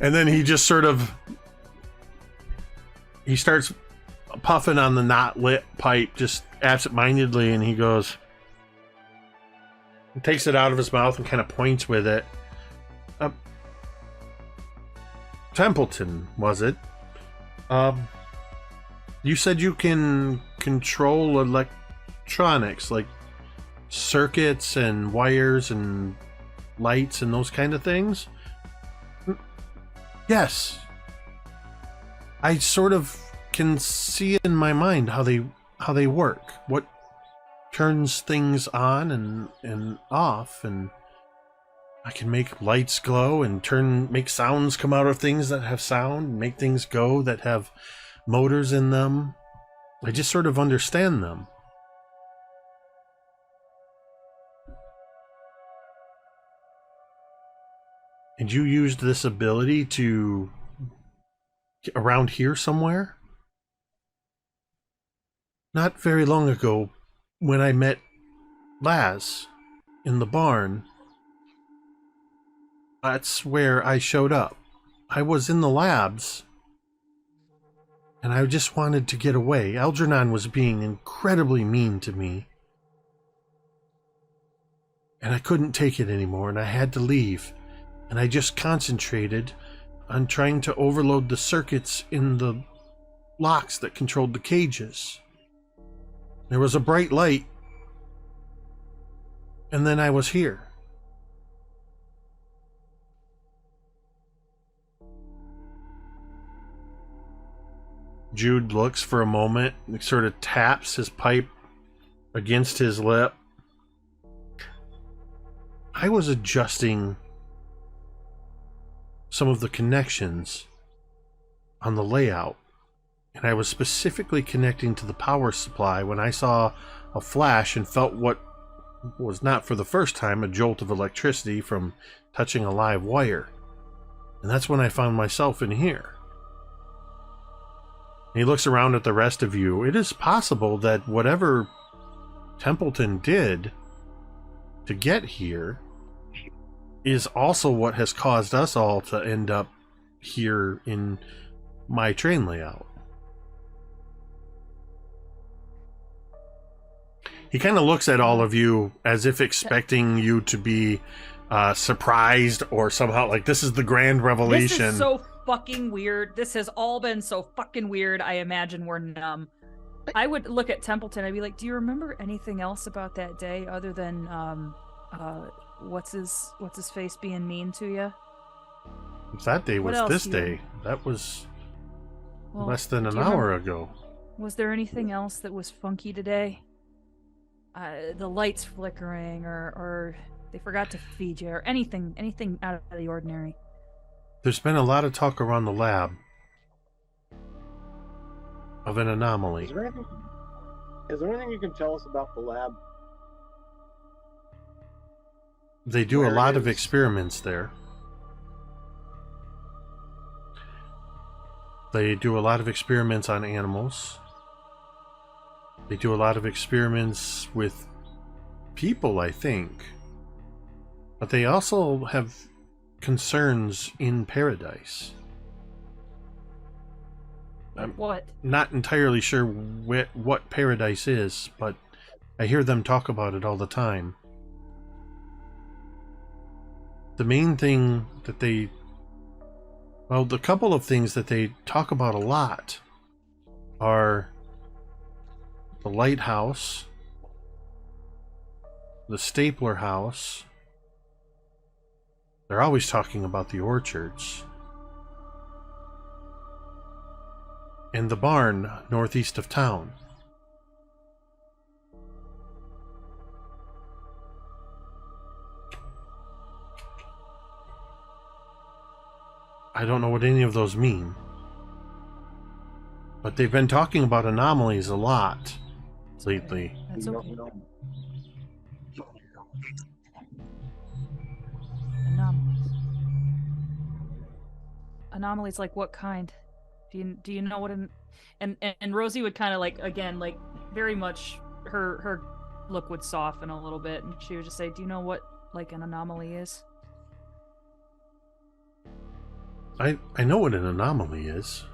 And then he just sort of, he starts puffing on the not lit pipe just absentmindedly, and he goes, he takes it out of his mouth and kind of points with it. Templeton, was it? You said you can control electronics, like circuits and wires and lights and those kind of things? Yes. I sort of can see in my mind how they work. What turns things on and off, and I can make lights glow and make sounds come out of things that have sound, make things go that have motors in them. I just sort of understand them. And you used this ability to get around here somewhere? Not very long ago, when I met Laz in the barn, that's where I showed up. I was in the labs, and I just wanted to get away. Algernon was being incredibly mean to me, and I couldn't take it anymore, and I had to leave. And I just concentrated on trying to overload the circuits in the locks that controlled the cages. There was a bright light, and then I was here. Jude looks for a moment, sort of taps his pipe against his lip. I was adjusting some of the connections on the layout, and I was specifically connecting to the power supply when I saw a flash and felt what was not for the first time a jolt of electricity from touching a live wire. And that's when I found myself in here. And he looks around at the rest of you. It is possible that whatever Templeton did to get here is also what has caused us all to end up here in my train layout. He kind of looks at all of you as if expecting you to be surprised or somehow like this is the grand revelation. This is so fucking weird. This has all been so fucking weird. I imagine we're numb. I would look at Templeton. I'd be like, do you remember anything else about that day other than what's his face being mean to you? That day was this day. That was less than an hour ago. Was there anything else that was funky today? The lights flickering, or they forgot to feed you or anything out of the ordinary. There's been a lot of talk around the lab of an anomaly. Is there anything you can tell us about the lab? They do a Where it lot of is? experiments there. They do a lot of experiments on animals. They do a lot of experiments with people, I think. But they also have concerns in Paradise. I'm What? not entirely sure what Paradise is, but I hear them talk about it all the time. The main thing that the couple of things that they talk about a lot are the lighthouse, the stapler house. They're always talking about the orchards. And the barn northeast of town. I don't know what any of those mean. But they've been talking about anomalies a lot lately. That's We okay. don't know. Anomalies. Anomalies like what kind? Do you know what and Rosie would kind of like, again, like very much her look would soften a little bit and she would just say, "Do you know what like an anomaly is?" I know what an anomaly is.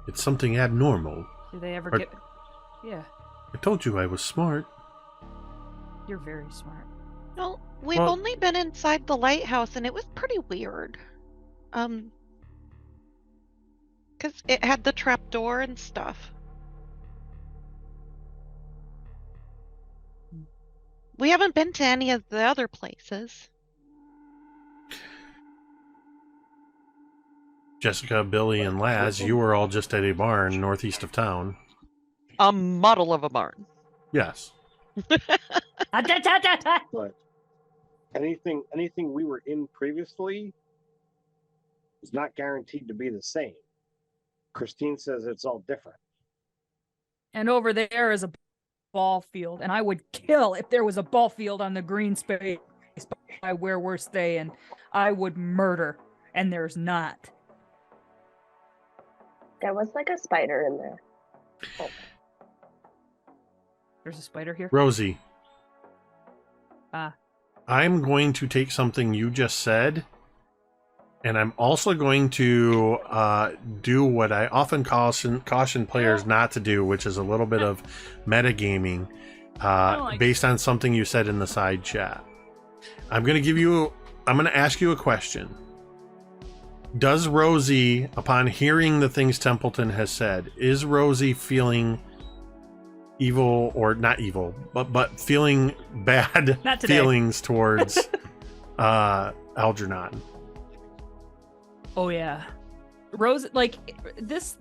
It's something abnormal. Do they ever Or- get Yeah, I told you I was smart. you're very smart. No, we've Well- only been inside the lighthouse and it was pretty weird. Because it had the trap door and stuff. We haven't been to any of the other places. Jessica, Billy, and Laz, you were all just at a barn northeast of town. A model of a barn. Yes. But anything we were in previously is not guaranteed to be the same. Christine says it's all different. And over there is a ball field, and I would kill if there was a ball field on the green space by where we're staying. I would murder, and there's not. There was like a spider in there. Oh. There's a spider here. Rosie. Ah. I'm going to take something you just said, and I'm also going to do what I often caution players not to do, which is a little bit of metagaming based on something you said in the side chat. I'm going to ask you a question. Does Rosie, upon hearing the things Templeton has said, is Rosie feeling evil, or not evil, but feeling bad Not today. feelings towards Algernon? Oh yeah, Rose. Like this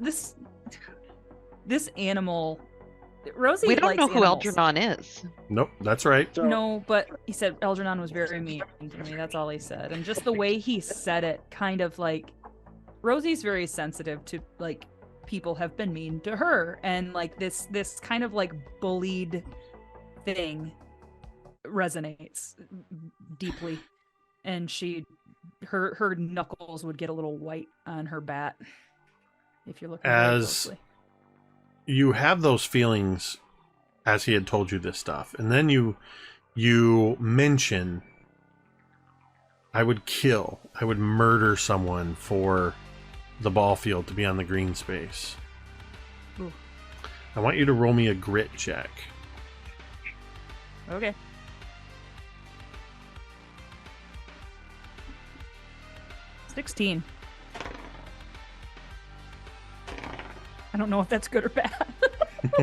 animal. Rosie. We don't likes know who animals. Algernon is. Nope, that's right. So, No, but he said Algernon was very mean to me. That's all he said. And just the way he said it, kind of like, Rosie's very sensitive to, like, people have been mean to her. And, like, this kind of, like, bullied thing resonates deeply. And her knuckles would get a little white on her bat if you're looking very As closely. you have those feelings as he had told you this stuff, and then you mention, I would murder someone for the ball field to be on the green space. Ooh. I want you to roll me a grit check. Okay. $16. I don't know if that's good or bad.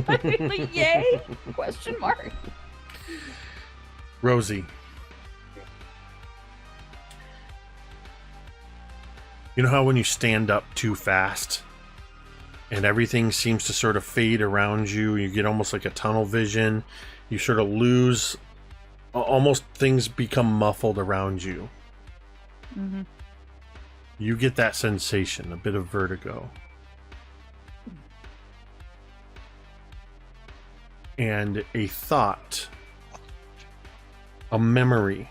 Like, yay? Question mark. Rosie, you know how when you stand up too fast and everything seems to sort of fade around you, you get almost like a tunnel vision, you sort of lose almost things become muffled around you. Mm-hmm. You get that sensation, a bit of vertigo. And a thought, a memory,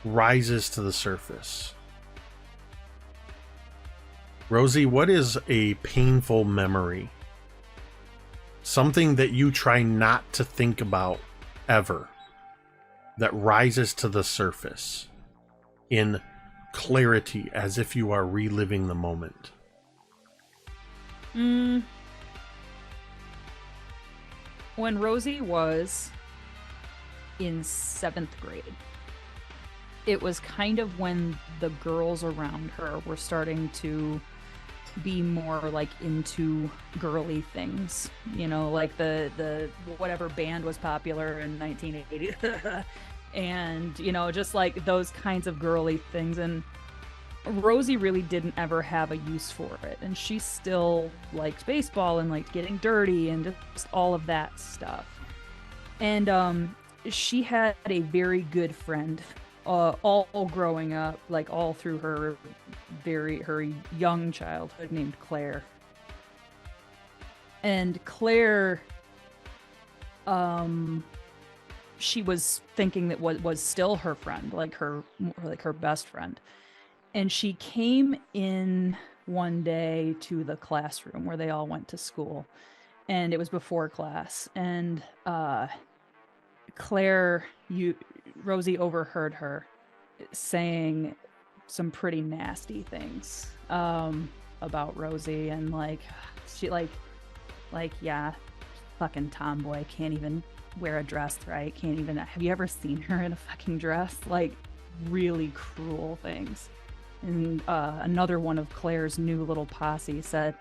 rises to the surface. Rosie, what is a painful memory? Something that you try not to think about ever, that rises to the surface in clarity as if you are reliving the moment. When Rosie was in 7th grade, it was kind of when the girls around her were starting to be more like into girly things, you know, like the whatever band was popular in 1980 and, you know, just like those kinds of girly things. And Rosie really didn't ever have a use for it, and she still liked baseball and like getting dirty and just all of that stuff. And she had a very good friend all growing up, like all through her young childhood, named Claire. And Claire, she was thinking that was still her friend, like her best friend. And she came in one day to the classroom where they all went to school, and it was before class. And Rosie overheard her saying some pretty nasty things about Rosie, and like she like yeah, fucking tomboy, can't even wear a dress right, can't even, have you ever seen her in a fucking dress? Like really cruel things. And another one of Claire's new little posse said,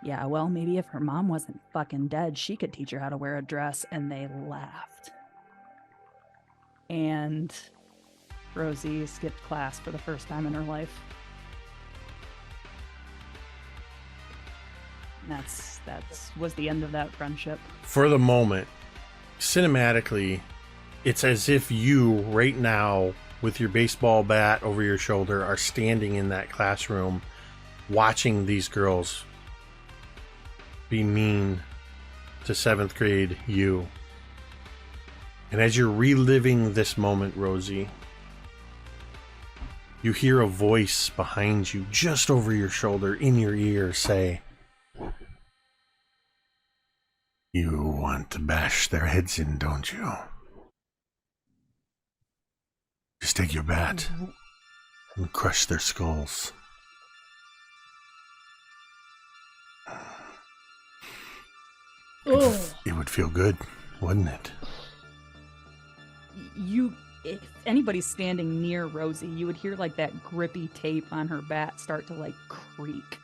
yeah, well, maybe if her mom wasn't fucking dead, she could teach her how to wear a dress. And they laughed. And Rosie skipped class for the first time in her life. And that was the end of that friendship. For the moment, cinematically, it's as if you right now, with your baseball bat over your shoulder, are standing in that classroom watching these girls be mean to 7th grade you. And as you're reliving this moment, Rosie, you hear a voice behind you, just over your shoulder, in your ear, say, "You want to bash their heads in, don't you? Just take your bat and crush their skulls." It would feel good, wouldn't it? If anybody's standing near Rosie, you would hear like that grippy tape on her bat start to like creak,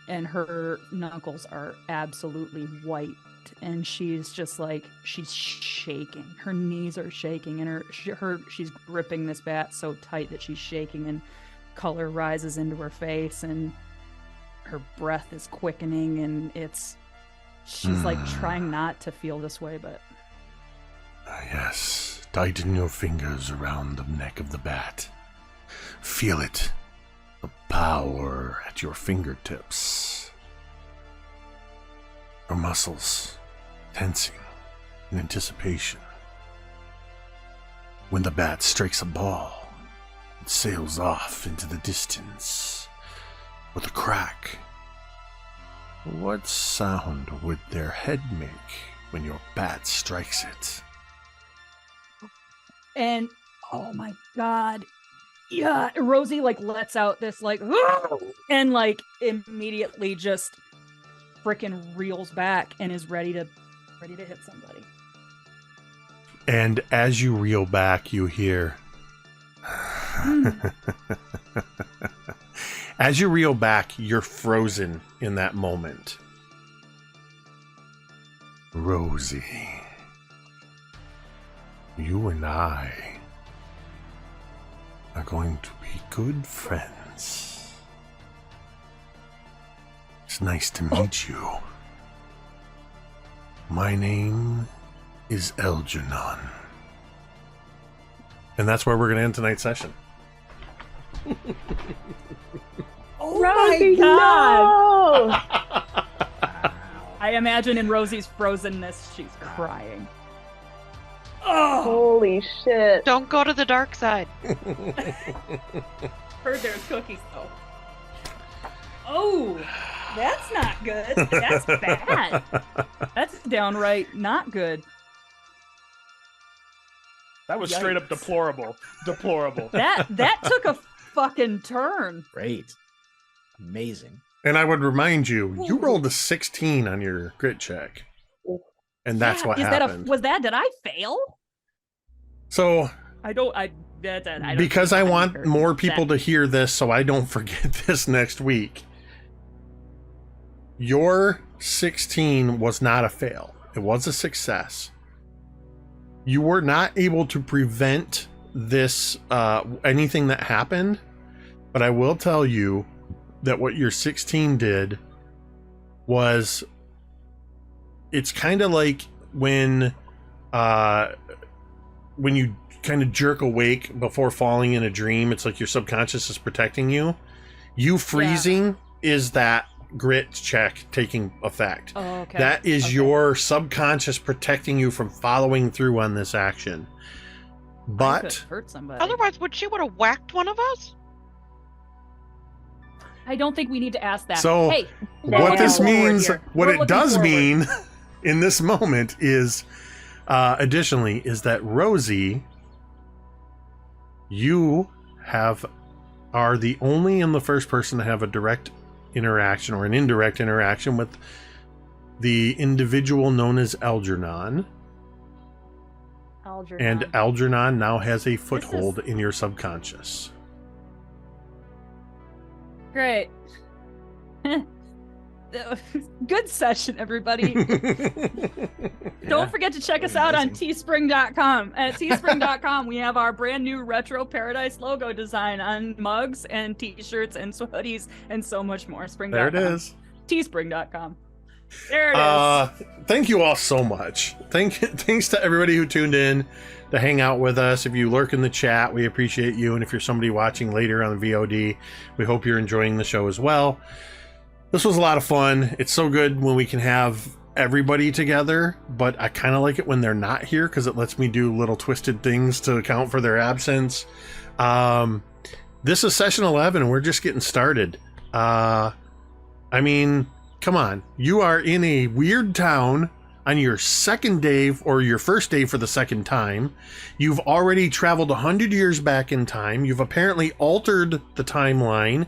and her knuckles are absolutely white, and she's just like, she's shaking. Her knees are shaking, and she's gripping this bat so tight that she's shaking, and color rises into her face, and her breath is quickening, and she's like trying not to feel this way, but yes. Tighten your fingers around the neck of the bat. Feel it. The power at your fingertips. Your muscles tensing in anticipation. When the bat strikes a ball, it sails off into the distance with a crack. What sound would their head make when your bat strikes it? And oh my god, yeah, Rosie like lets out this like and like immediately just freaking reels back and is ready to hit somebody. And as you reel back, you hear as you reel back, you're frozen in that moment. Rosie, you and I are going to be good friends. It's nice to meet you. My name is Algernon. And that's where we're going to end tonight's session. Oh Rosie, my god! no! I imagine in Rosie's frozenness, she's crying. Oh, Holy shit. Don't go to the dark side. heard there's cookies though. Oh, that's not good. That's bad. That's downright not good. That was straight up deplorable. Deplorable. That took a fucking turn. Great. Amazing. And I would remind you, you rolled a 16 on your grit check. And that's Yeah, what is happened. Did I fail? So, because I want more people to hear this so I don't forget this next week, your 16 was not a fail. It was a success. You were not able to prevent this, anything that happened, but I will tell you that what your 16 did was, it's kind of like when you kind of jerk awake before falling in a dream. It's like your subconscious is protecting you. You freezing is that grit check taking effect. Oh, okay. That is your subconscious protecting you from following through on this action. I could But hurt somebody. Otherwise, she would have whacked one of us? I don't think we need to ask that. So, hey, what this looking forward means, here. what We're it looking does forward. mean in this moment is, additionally, is that Rosie, you are the only and the first person to have a direct interaction or an indirect interaction with the individual known as Algernon. Algernon. And Algernon now has a foothold in your subconscious. Great. Good session, everybody. Don't forget to check us out on teespring.com. At teespring.com, we have our brand new retro Paradise logo design on mugs and t-shirts and hoodies and so much more. Spring.com. There it is. Teespring.com. There it is. Thank you all so much. Thanks to everybody who tuned in to hang out with us. If you lurk in the chat, we appreciate you. And if you're somebody watching later on the VOD, we hope you're enjoying the show as well. This was a lot of fun. It's so good when we can have everybody together, but I kind of like it when they're not here because it lets me do little twisted things to account for their absence. This is session 11 and we're just getting started. I mean, come on. You are in a weird town on your second day or your first day for the second time. You've already traveled 100 years back in time. You've apparently altered the timeline.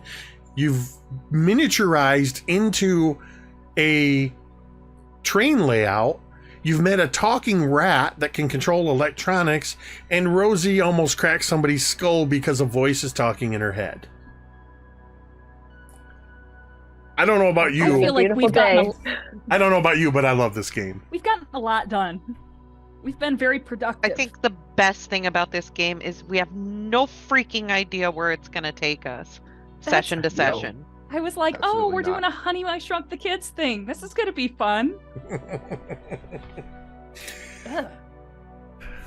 You've miniaturized into a train layout. You've met a talking rat that can control electronics, and Rosie almost cracked somebody's skull because a voice is talking in her head. I don't know about I you. feel like Beautiful we've gotten day. I don't know about you, but I love this game. we've gotten a lot done. We've been very productive. I think the best thing about this game is we have no freaking idea where it's going to take us, session to session. I was like, oh, Absolutely we're not. doing a Honey I Shrunk the Kids thing. This is going to be fun. Ugh.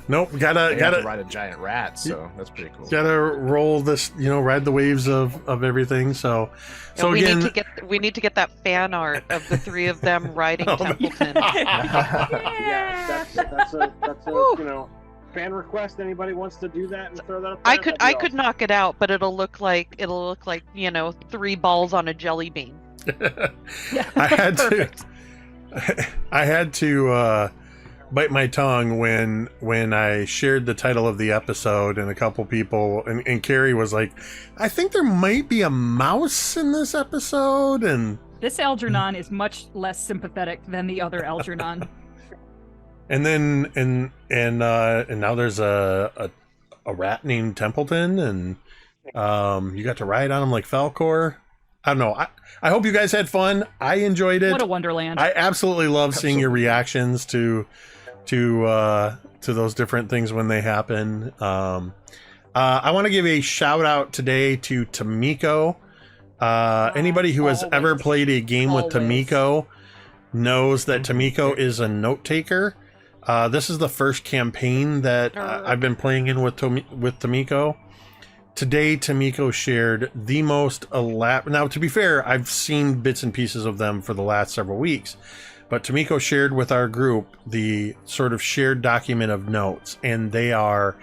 Nope, They have to gotta ride a giant rat, so that's pretty cool. gotta roll this, ride the waves of everything. So And we again, need to get that fan art of the three of them riding Oh, Templeton. Yeah, that's a fan request. Anybody wants to do that and throw that up there? I could knock it out, but it'll look like 3 balls on a jelly bean. Yeah, I had perfect. I had to bite my tongue when I shared the title of the episode, and a couple people and Carrie was like, I think there might be a mouse in this episode, and This Algernon is much less sympathetic than the other Algernon. then and now there's a rat named Templeton, and you got to ride on him like Falcor. I don't know. I hope you guys had fun. I enjoyed it. What a wonderland. I absolutely love seeing your reactions to those different things when they happen. I want to give a shout out today to Tamiko. Anybody who has ever played a game with Always. Tamiko knows that Tamiko is a note taker. This is the first campaign that I've been playing in with Tomiko. Today, Tomiko shared the most elaborate... Now, to be fair, I've seen bits and pieces of them for the last several weeks. But Tomiko shared with our group the sort of shared document of notes. And they are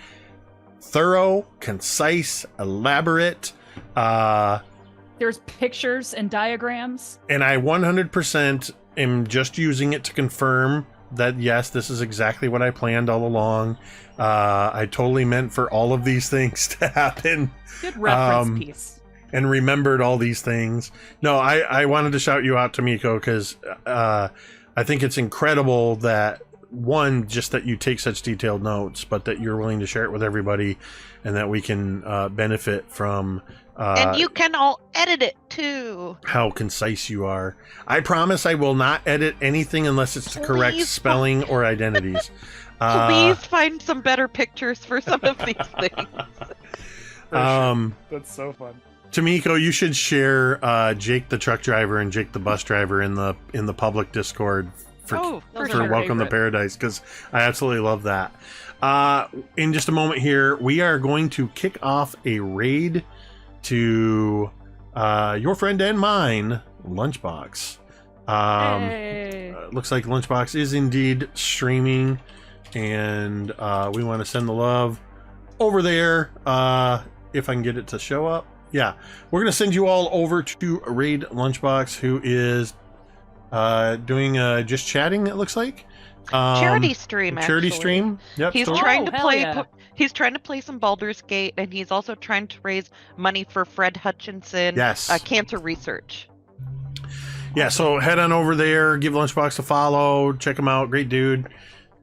thorough, concise, elaborate. There's pictures and diagrams. And I 100% am just using it to confirm that, yes, this is exactly what I planned all along. I totally meant for all of these things to happen. Good reference piece. And remembered all these things. No, I wanted to shout you out, Tomiko, because I think it's incredible that, one, just that you take such detailed notes, but that you're willing to share it with everybody and that we can benefit from... and you can all edit it too. How concise you are. I promise I will not edit anything unless it's the correct spelling or identities. Please find some better pictures for some of these things. That's so fun. Tomiko, you should share Jake the truck driver and Jake the bus driver in the public Discord for Welcome to Paradise, because I absolutely love that. In just a moment here, we are going to kick off a raid to your friend and mine, Lunchbox. Looks like Lunchbox is indeed streaming, and we want to send the love over there. If I can get it to show up. Yeah, we're going to send you all over to raid Lunchbox, who is doing just chatting, it looks like. Charity stream, Charity actually. stream. Yep. He's trying to play. He's trying to play some Baldur's Gate, and he's also trying to raise money for Fred Hutchinson. Yes. Cancer research. Yeah. So head on over there, give Lunchbox a follow, check him out. Great dude.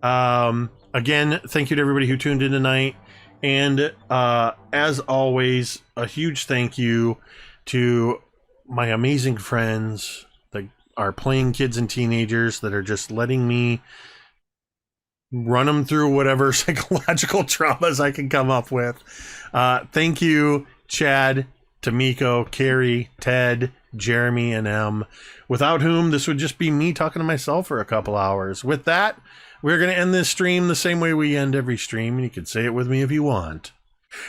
Again, thank you to everybody who tuned in tonight, and as always, a huge thank you to my amazing friends that are playing kids and teenagers that are just letting me run them through whatever psychological traumas I can come up with. Thank you, Chad, Tomiko, Carrie, Ted, Jeremy, and Em, without whom this would just be me talking to myself for a couple hours. With that, we're going to end this stream the same way we end every stream, and you can say it with me if you want.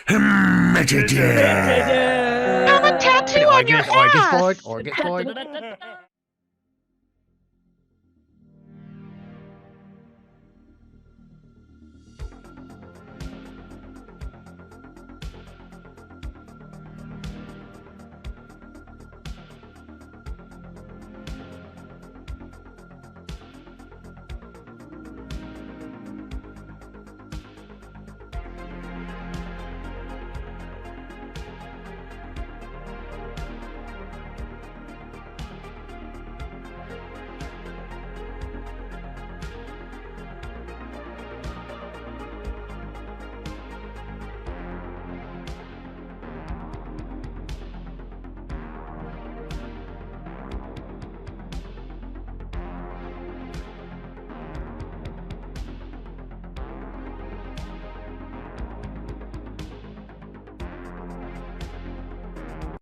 I'm a tattoo on your ass! Organ.